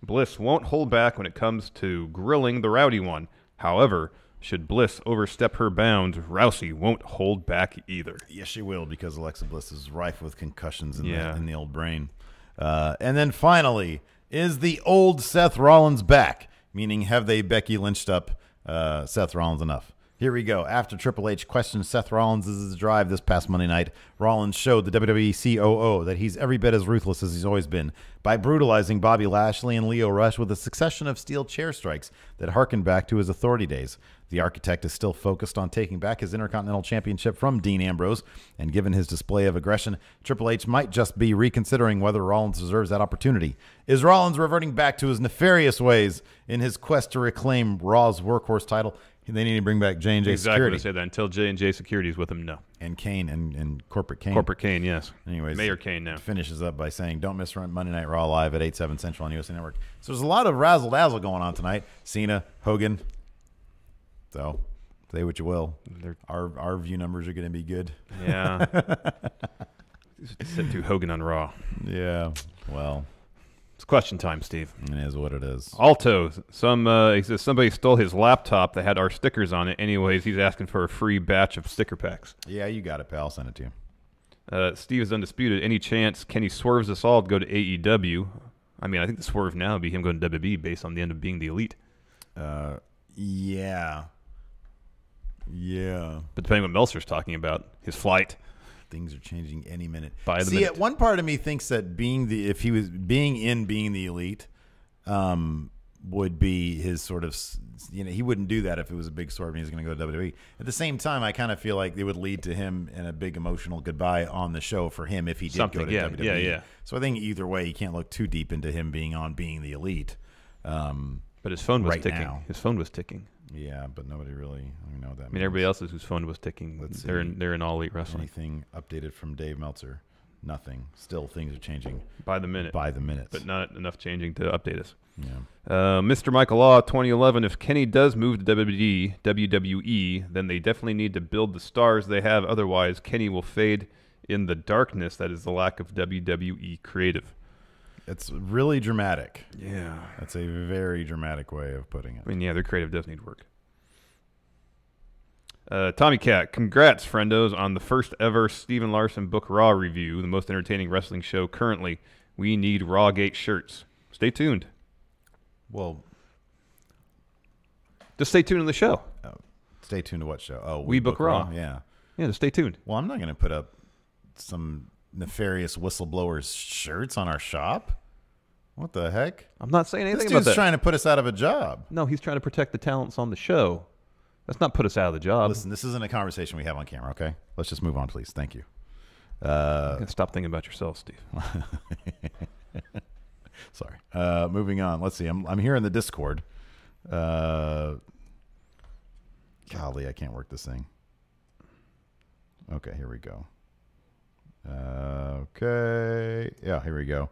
Bliss won't hold back when it comes to grilling the rowdy one. However, should Bliss overstep her bounds, Rousey won't hold back either. Yes, she will, because Alexa Bliss is rife with concussions in the old brain. And then finally, is the old Seth Rollins back? Meaning, have they Becky Lynched up Seth Rollins enough? Here we go. After Triple H questioned Seth Rollins' drive this past Monday night, Rollins showed the WWE COO that he's every bit as ruthless as he's always been by brutalizing Bobby Lashley and Lio Rush with a succession of steel chair strikes that harken back to his authority days. The architect is still focused on taking back his Intercontinental Championship from Dean Ambrose, and given his display of aggression, Triple H might just be reconsidering whether Rollins deserves that opportunity. Is Rollins reverting back to his nefarious ways in his quest to reclaim Raw's workhorse title? They need to bring back J&J Security. Exactly, say that. Until J&J Security is with him, no. And Kane and Corporate Kane. Corporate Kane, yes. Anyways, Mayor Kane now. Finishes up by saying, don't miss Monday Night Raw live at 8/7 Central on USA Network. So there's a lot of razzle-dazzle going on tonight. Cena, Hogan. So say what you will. Our view numbers are going to be good. Yeah. Sit through Hogan on Raw. Yeah, well. It's question time, Steve. It is what it is. Alto, somebody stole his laptop that had our stickers on it. Anyways, he's asking for a free batch of sticker packs. Yeah, you got it, pal. I'll send it to you. Steve is undisputed. Any chance Kenny swerves us all to go to AEW? I mean, I think the swerve now would be him going to WWE based on the end of being the elite. Yeah. But depending on what Meltzer's talking about, his flight. Things are changing any minute. By the minute. One part of me thinks that if he was being the elite, would be his sort of, he wouldn't do that if it was a big swerve and he was going to go to WWE. At the same time, I kind of feel like it would lead to him in a big emotional goodbye on the show for him if he did go to WWE. Yeah. So I think either way, you can't look too deep into him being the elite. But his phone was ticking. Now. His phone was ticking. Yeah, but nobody really know what that means. I mean, everybody else's whose phone was ticking. They're in All Elite Wrestling. Anything updated from Dave Meltzer? Nothing. Still, things are changing by the minute. But not enough changing to update us. Yeah. Mr. Michael Law, 2011. If Kenny does move to WWE, then they definitely need to build the stars they have. Otherwise, Kenny will fade in the darkness that is the lack of WWE creative. It's really dramatic. Yeah. That's a very dramatic way of putting it. I mean, yeah, their creative does need work. Tommy Cat, congrats, friendos, on the first ever Steven Larson Book Raw review, the most entertaining wrestling show currently. We need Rawgate shirts. Stay tuned. Well, just stay tuned to the show. Stay tuned to what show? Oh, We Book Raw. Yeah. Yeah, just stay tuned. Well, I'm not going to put up some nefarious whistleblowers shirts on our shop. What the heck? I'm not saying anything this about dude's that. Trying to put us out of a job. No, he's trying to protect the talents on the show. Let's not put us out of the job. Listen, this isn't a conversation we have on camera, okay? Let's just move on, please. Thank you. Stop thinking about yourself, Steve. Sorry. Moving on. Let's see. I'm here in the Discord. Golly, I can't work this thing. Okay, here we go. Okay. Yeah, here we go.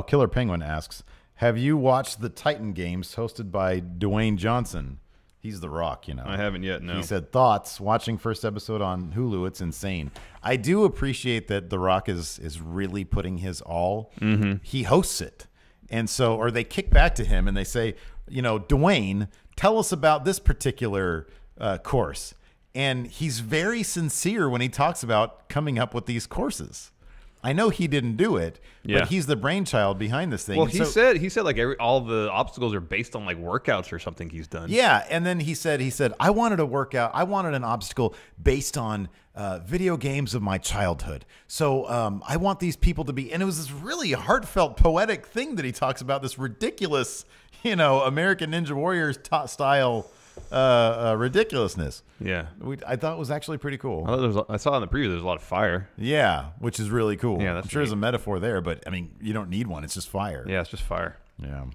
Killer Penguin asks, have you watched the Titan Games hosted by Dwayne Johnson? He's The Rock, I haven't yet, no. He said, thoughts, watching first episode on Hulu, it's insane. I do appreciate that The Rock is really putting his all. Mm-hmm. He hosts it. And so, or they kick back to him and they say, Dwayne, tell us about this particular course. And he's very sincere when he talks about coming up with these courses. I know he didn't do it, Yeah. but he's the brainchild behind this thing. Well, And he said like all the obstacles are based on like workouts or something he's done. Yeah, and then he said, I wanted a workout. I wanted an obstacle based on video games of my childhood. So I want these people to be, and it was this really heartfelt, poetic thing that he talks about, this ridiculous, American Ninja Warriors style ridiculousness. Yeah. I thought it was actually pretty cool. I saw in the preview there's a lot of fire. Yeah, which is really cool. Yeah, that's I'm sure there's a metaphor there, but I mean, you don't need one. It's just fire. Yeah, it's just fire. Yeah.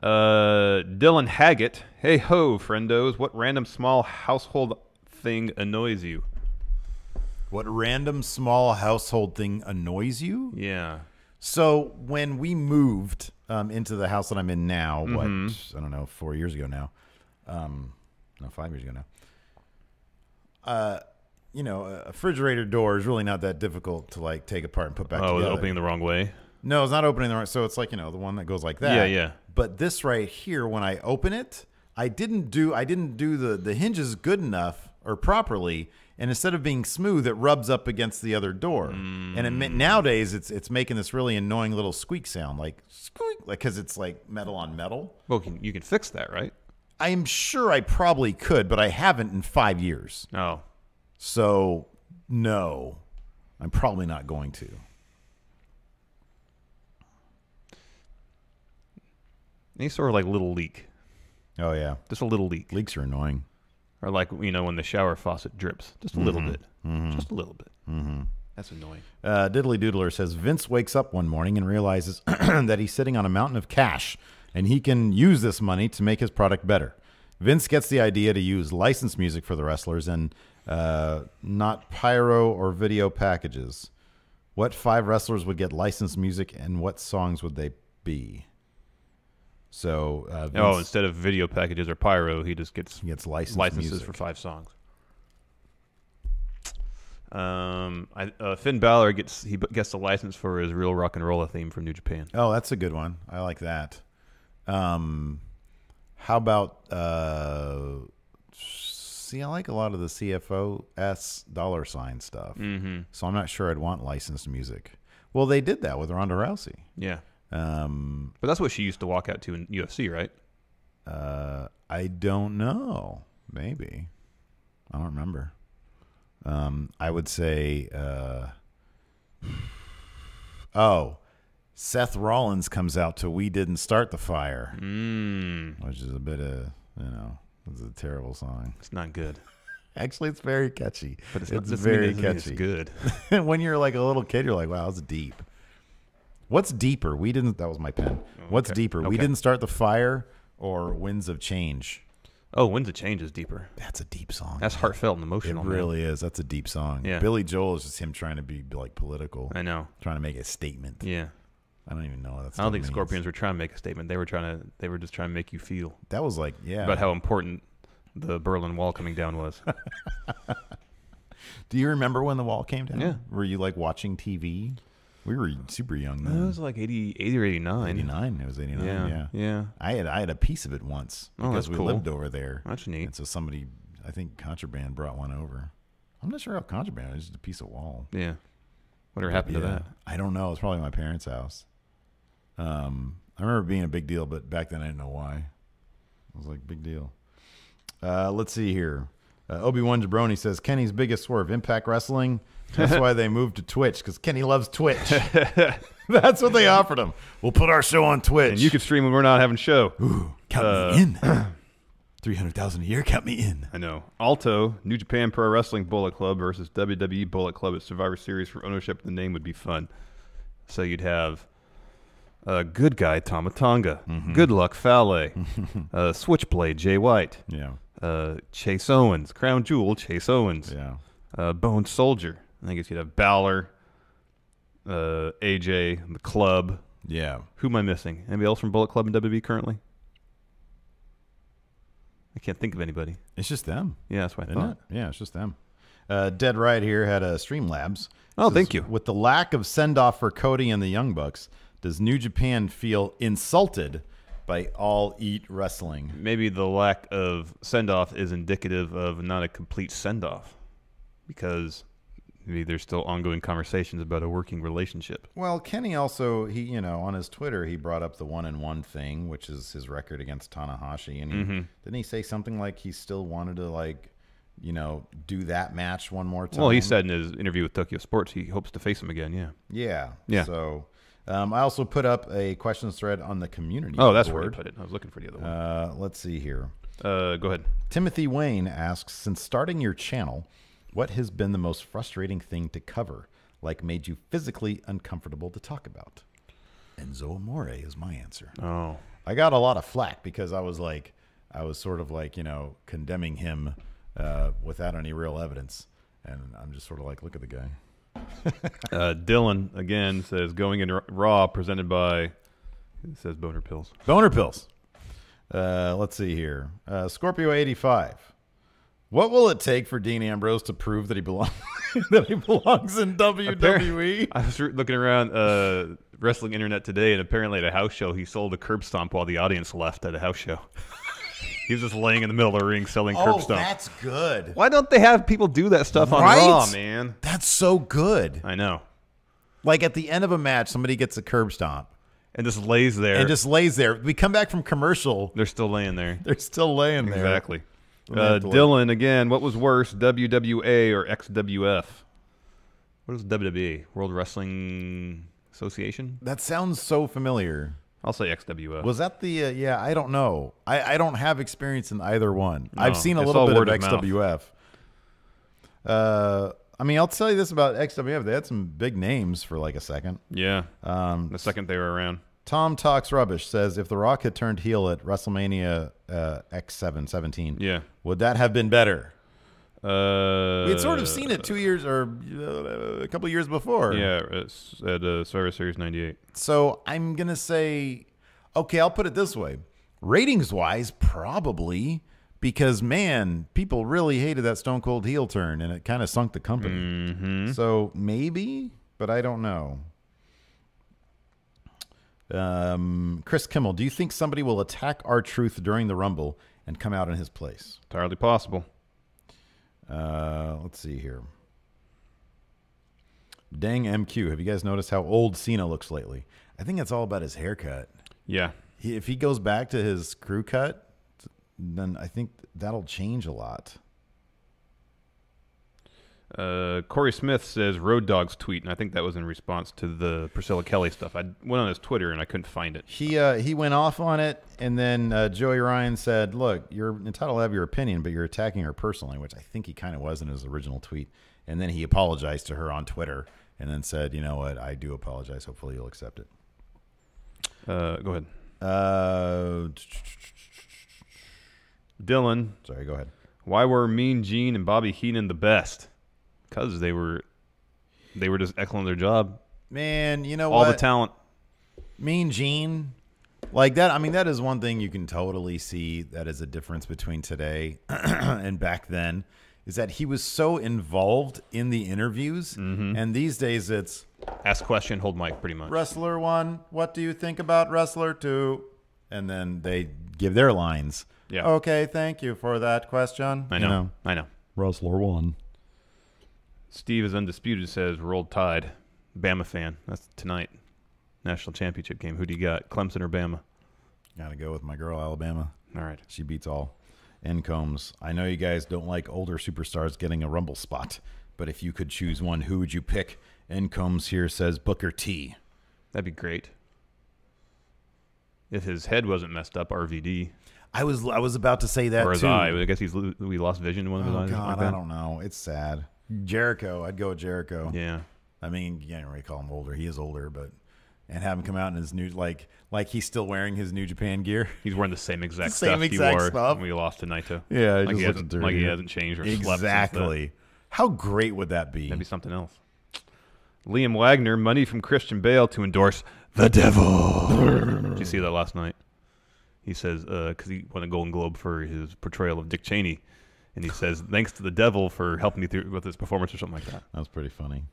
Dylan Haggett. Hey ho, friendos. What random small household thing annoys you? What random small household thing annoys you? Yeah. So when we moved into the house that I'm in now, I don't know, 4 years ago now. No, 5 years ago now. A refrigerator door is really not that difficult to like take apart and put back together. Oh, it's opening the wrong way? No, it's not opening the right. So it's like, the one that goes like that. Yeah. But this right here, when I open it, I didn't do the hinges good enough or properly. And instead of being smooth, it rubs up against the other door. And nowadays, it's making this really annoying little squeak sound, like squeak, like because it's like metal on metal. Well, you can fix that, right? I'm sure I probably could, but I haven't in 5 years. Oh. So, no, I'm probably not going to. Any sort of like little leak. Oh, yeah. Just a little leak. Leaks are annoying. Or like, when the shower faucet drips. Just a little bit. Just a little bit. That's annoying. Diddly Doodler says, Vince wakes up one morning and realizes that he's sitting on a mountain of cash, and he can use this money to make his product better. Vince gets the idea to use licensed music for the wrestlers and not pyro or video packages. What 5 wrestlers would get licensed music, and what songs would they be? So Vince, instead of video packages or pyro, he just gets licenses music for 5 songs. Finn Balor gets the license for his Real Rock and Roll theme from New Japan. Oh, that's a good one. I like that. How about I like a lot of the CFOS $ stuff. So I'm not sure I'd want licensed music. Well, they did that with Ronda Rousey. Yeah. But that's what she used to walk out to in UFC, right? I don't know. Maybe. I don't remember. I would say, Seth Rollins comes out to We Didn't Start the Fire, which is a bit of, it's a terrible song. It's not good. Actually, it's very catchy. But it's very catchy. It's good. When you're like a little kid, you're like, wow, it's deep. What's deeper? That was my pen. What's deeper? Okay. We Didn't Start the Fire or Winds of Change? Oh, Winds of Change is deeper. That's a deep song. That's heartfelt and emotional. It really is. That's a deep song. Yeah. Billy Joel is just him trying to be like political. I know. Trying to make a statement. Yeah. I don't even know what that I don't think means. Scorpions were trying to make a statement. They were just trying to make you feel That was like, yeah. about how important the Berlin Wall coming down was. Do you remember when the wall came down? Yeah. Were you like watching TV? We were super young then. It was like 80 or 89. 89. It was 89. Yeah. I had a piece of it once because that's we cool. lived over there. That's neat. And so somebody, I think Contraband brought one over. I'm not sure how Contraband. It was just a piece of wall. Yeah. Whatever happened to that? I don't know. It's probably my parents' house. I remember it being a big deal, but back then I didn't know why. It was like big deal. Let's see here. Obi-Wan Jabroni says, Kenny's biggest swerve, Impact Wrestling. That's why they moved to Twitch, because Kenny loves Twitch. That's what they offered him. We'll put our show on Twitch. And you can stream when we're not having a show. Ooh, count me in. $300,000 a year, count me in. I know. Alto, New Japan Pro Wrestling Bullet Club versus WWE Bullet Club at Survivor Series for ownership. The name would be fun. So you'd have Good Guy Tama Tonga, Good Luck Fale, Switchblade Jay White, Chase Owens, Crown Jewel Chase Owens, Bone Soldier. I guess you'd have Balor, AJ, the Club. Yeah. Who am I missing? Anybody else from Bullet Club and WWE currently? I can't think of anybody. It's just them. Yeah, that's what I Isn't thought. it? Yeah, it's just them. Dead Right here had a Streamlabs. Oh, Says, thank you. With the lack of send-off for Cody and the Young Bucks, does New Japan feel insulted by All Elite Wrestling? Maybe the lack of send-off is indicative of not a complete send-off, because maybe there's still ongoing conversations about a working relationship. Well, Kenny also, he on his Twitter, he brought up the 1-1 thing, which is his record against Tanahashi. And didn't he say something like he still wanted to, do that match one more time? Well, he said in his interview with Tokyo Sports he hopes to face him again, Yeah. Yeah. So I also put up a questions thread on the community Oh, that's board. where you put it. I was looking for the other one. Let's see here. Go ahead. Timothy Wayne asks, since starting your channel, what has been the most frustrating thing to cover, made you physically uncomfortable to talk about? Enzo Amore is my answer. Oh. I got a lot of flack because I was sort of condemning him without any real evidence. And I'm just sort of look at the guy. Dylan, again, says, going in Raw, presented by, it says Boner Pills. Boner Pills. Let's see here. Scorpio85. What will it take for Dean Ambrose to prove that he belongs in WWE? I was looking around wrestling internet today, and apparently at a house show, he sold a curb stomp while the audience left at a house show. He was just laying in the middle of the ring selling curb stomp. Oh, that's good. Why don't they have people do that stuff on Raw, man? That's so good. I know. At the end of a match, somebody gets a curb stomp. And just lays there. We come back from commercial. They're still laying there. They're still laying there. Exactly. Dylan, again, what was worse, WWA or XWF? What is WWE? World Wrestling Association? That sounds so familiar. I'll say XWF. Was that the, I don't know. I don't have experience in either one. No, I've seen a little bit of XWF. I'll tell you this about XWF. They had some big names for a second. Yeah. The second they were around. Tom Talks Rubbish says, if The Rock had turned heel at WrestleMania X17, would that have been better? We had sort of seen it 2 years or a couple years before. Yeah, it's at Survivor Series 98. So I'm going to say, okay, I'll put it this way. Ratings-wise, probably, because, man, people really hated that Stone Cold heel turn, and it kind of sunk the company. Mm-hmm. So maybe, but I don't know. Chris Kimmel, do you think somebody will attack R-Truth during the Rumble and come out in his place? Entirely possible. Let's see here. Dang MQ, have you guys noticed how old Cena looks lately? I think it's all about his haircut. Yeah. If he goes back to his crew cut, then I think that'll change a lot. Corey Smith says Road Dogg's tweet, and I think that was in response to the Priscilla Kelly stuff. I went on his Twitter, and I couldn't find it. He went off on it, and then Joey Ryan said, look, you're entitled to have your opinion, but you're attacking her personally, which I think he kind of was in his original tweet. And then he apologized to her on Twitter and then said, you know what, I do apologize. Hopefully you'll accept it. Go ahead. Dylan. Sorry, go ahead. Why were Mean Gene and Bobby Heenan the best? Because they were just excellent at their job. Man, you know all what? the talent. Mean Gene, like that. I mean, that is one thing you can totally see that is a difference between today and back then, is that he was so involved in the interviews, and these days it's ask question, hold mic, pretty much. Wrestler 1, what do you think about Wrestler 2? And then they give their lines. Yeah. Okay, thank you for that question. I know. Wrestler 1. Steve is undisputed, says Rolled Tide. Bama fan. That's tonight. National championship game. Who do you got? Clemson or Bama? Gotta go with my girl, Alabama. All right. She beats all. N. Combs. I know you guys don't like older superstars getting a Rumble spot, but if you could choose one, who would you pick? N. Combs here says Booker T. That'd be great. If his head wasn't messed up, RVD. I was about to say that, or his too. eye. I guess we lost vision in one of his eyes. Oh, God, like I don't know. It's sad. Jericho. I'd go with Jericho. Yeah. I mean, you can't really call him older. He is older, but... And have him come out in his new... Like he's still wearing his New Japan gear. He's wearing the same exact stuff he wore when we lost to Naito. Yeah, like he hasn't changed or slept since exactly. How great would that be? That'd be something else. Liam Wagner, money from Christian Bale to endorse the Devil. Did you see that last night? He says, because he won a Golden Globe for his portrayal of Dick Cheney. And he says, thanks to the Devil for helping me through with his performance or something like that. That was pretty funny.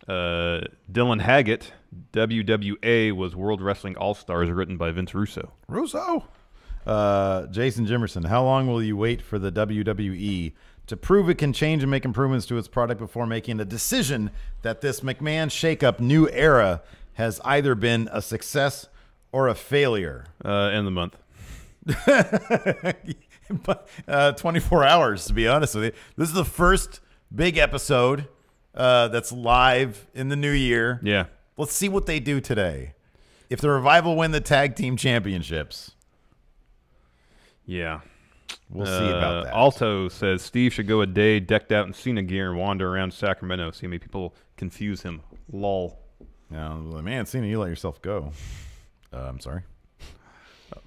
Dylan Haggett, WWA was World Wrestling All-Stars, written by Vince Russo. Jason Jimerson, how long will you wait for the WWE to prove it can change and make improvements to its product before making a decision that this McMahon shakeup new era has either been a success or a failure. End of the month. 24 hours, to be honest with you. This is the first big episode that's live in the new year. Yeah. Let's see what they do today. If the Revival win the tag team championships. Yeah. We'll see about that. Alto says Steve should go a day decked out in Cena gear and wander around Sacramento. See how many people confuse him. Lol. Now, man, Cena, you let yourself go. I'm sorry.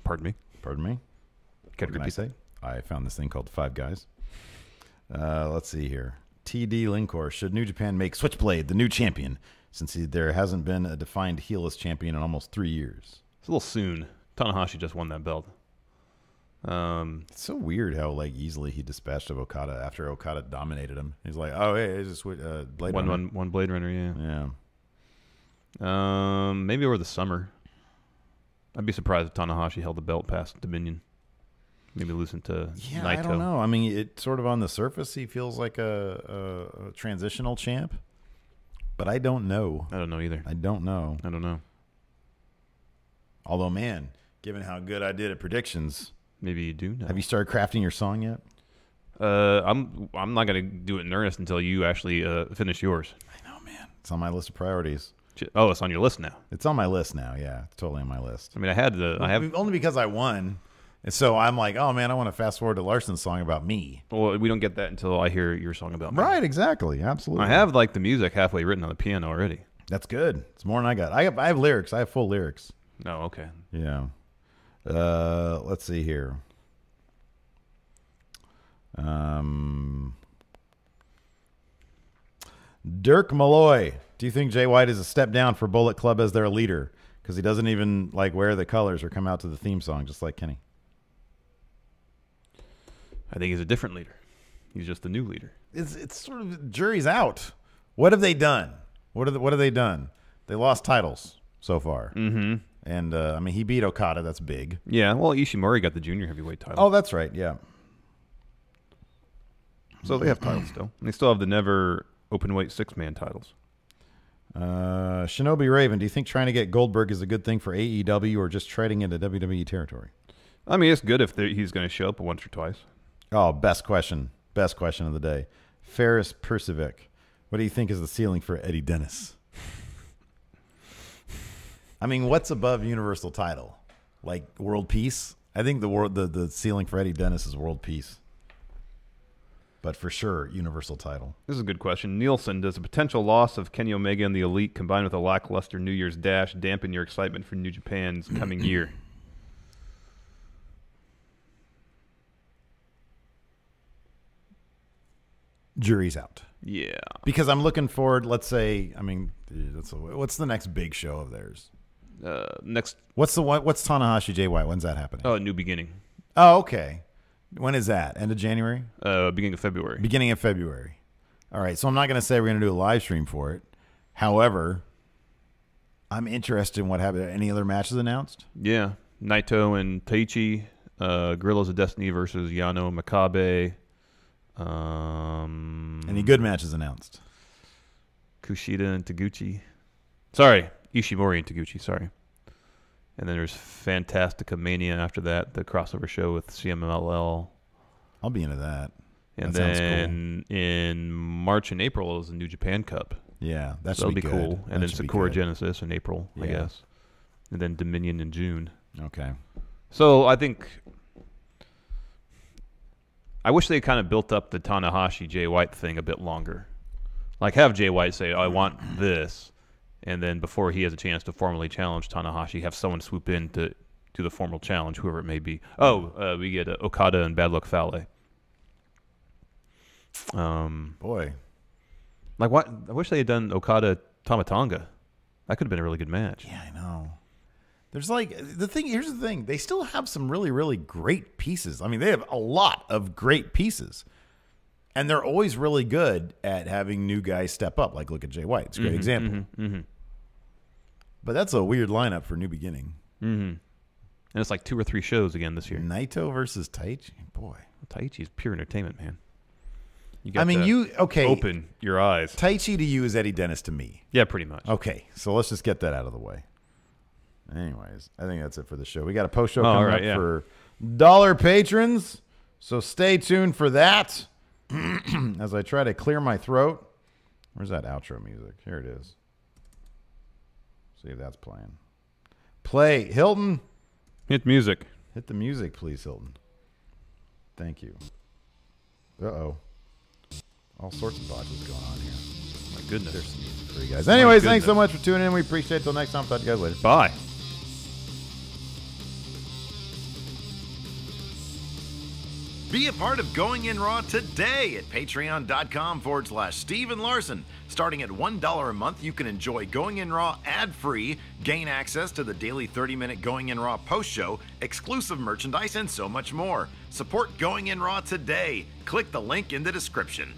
Pardon me. Pardon me. Can I say? I found this thing called Five Guys. Let's see here. TD Lincor. Should New Japan make Switchblade the new champion since there hasn't been a defined heelless champion in almost 3 years? It's a little soon. Tanahashi just won that belt. It's so weird how like easily he dispatched of Okada after Okada dominated him. He's like, oh, hey, it's just Blade Runner. One Blade Runner, yeah. Yeah. Maybe over the summer. I'd be surprised if Tanahashi held the belt past Dominion. Maybe losing to Naito. I don't know. I mean, it sort of on the surface, he feels like a transitional champ, but I don't know. I don't know either. I don't know. Although, man, given how good I did at predictions, maybe you do know. Have you started crafting your song yet? I'm not gonna do it in earnest until you actually finish yours. I know, man. It's on my list of priorities. Oh, it's on your list now. It's on my list now. Yeah, it's totally on my list. I mean, I have only because I won. And so I'm like, oh, man, I want to fast forward to Larson's song about me. Well, we don't get that until I hear your song about me. Right, exactly. Absolutely. I have, like, the music halfway written on the piano already. That's good. It's more than I got. I have lyrics. I have full lyrics. Oh, okay. Yeah. Let's see here. Dirk Malloy. Do you think Jay White is a step down for Bullet Club as their leader? Because he doesn't even, like, wear the colors or come out to the theme song, just like Kenny. I think he's a different leader. He's just the new leader. It's sort of jury's out. What have they done? What have they done? They lost titles so far. Mm-hmm. And I mean, he beat Okada. That's big. Yeah. Well, Ishimori got the junior heavyweight title. Oh, that's right. Yeah. So they have titles still. And they still have the never openweight 6-man titles. Shinobi Raven, do you think trying to get Goldberg is a good thing for AEW or just treading into WWE territory? I mean, it's good if he's going to show up once or twice. Oh, best question of the day. Ferris Percivic, what do you think is the ceiling for Eddie Dennis? I mean, what's above Universal title? Like world peace? I think the ceiling for Eddie Dennis is world peace. But for sure, Universal title. This is a good question. Nielsen, does a potential loss of Kenny Omega and the Elite combined with a lackluster New Year's Dash dampen your excitement for New Japan's coming year? Jury's out. Yeah. Because I'm looking forward, let's say, I mean, what's the next big show of theirs? Next. What's Tanahashi Jay White? When's that happening? Oh, New Beginning. Oh, okay. When is that? End of January? Beginning of February. Beginning of February. All right. So I'm not going to say we're going to do a live stream for it. However, I'm interested in what happened. Any other matches announced? Yeah. Naito and Taichi. Guerrillas of Destiny versus Yano and Makabe. Any good matches announced? Kushida and Taguchi. Sorry. Ishimori and Taguchi. Sorry. And then there's Fantastica Mania after that, the crossover show with CMLL. I'll be into that. And that then in March and April is the New Japan Cup. Yeah, that'll be cool. And then Sakura Genesis in April, I guess. And then Dominion in June. Okay. So I think I wish they kind of built up the Tanahashi Jay White thing a bit longer. Like have Jay White say, "Oh, I want this." And then before he has a chance to formally challenge Tanahashi, have someone swoop in to do the formal challenge, whoever it may be. We get Okada and Bad Luck Fale. Boy. Like what? I wish they had done Okada Tamatonga. That could have been a really good match. Yeah, I know. There's here's the thing. They still have some really, really great pieces. I mean, they have a lot of great pieces. And they're always really good at having new guys step up. Like, look at Jay White. It's a great example. But that's a weird lineup for New Beginning. And it's like 2 or 3 shows again this year. Naito versus Taichi? Boy. Taichi's pure entertainment, man. You got I mean, to open your eyes. Taichi to you is Eddie Dennis to me. Yeah, pretty much. Okay, so let's just get that out of the way. Anyways, I think that's it for the show. We got a post show coming up for dollar patrons, so stay tuned for that. As I try to clear my throat. Where's that outro music? Here it is. See if that's playing. Play, Hilton. Hit music. Hit the music, please, Hilton. Thank you. Uh-oh. All sorts of botches going on here. My goodness. There's some music for you guys. Anyways, thanks so much for tuning in. We appreciate it. Till next time. Talk to you guys later. Bye. Be a part of Going In Raw today at patreon.com/Steven Larson. Starting at $1 a month, you can enjoy Going In Raw ad-free, gain access to the daily 30-minute Going In Raw post show, exclusive merchandise, and so much more. Support Going In Raw today. Click the link in the description.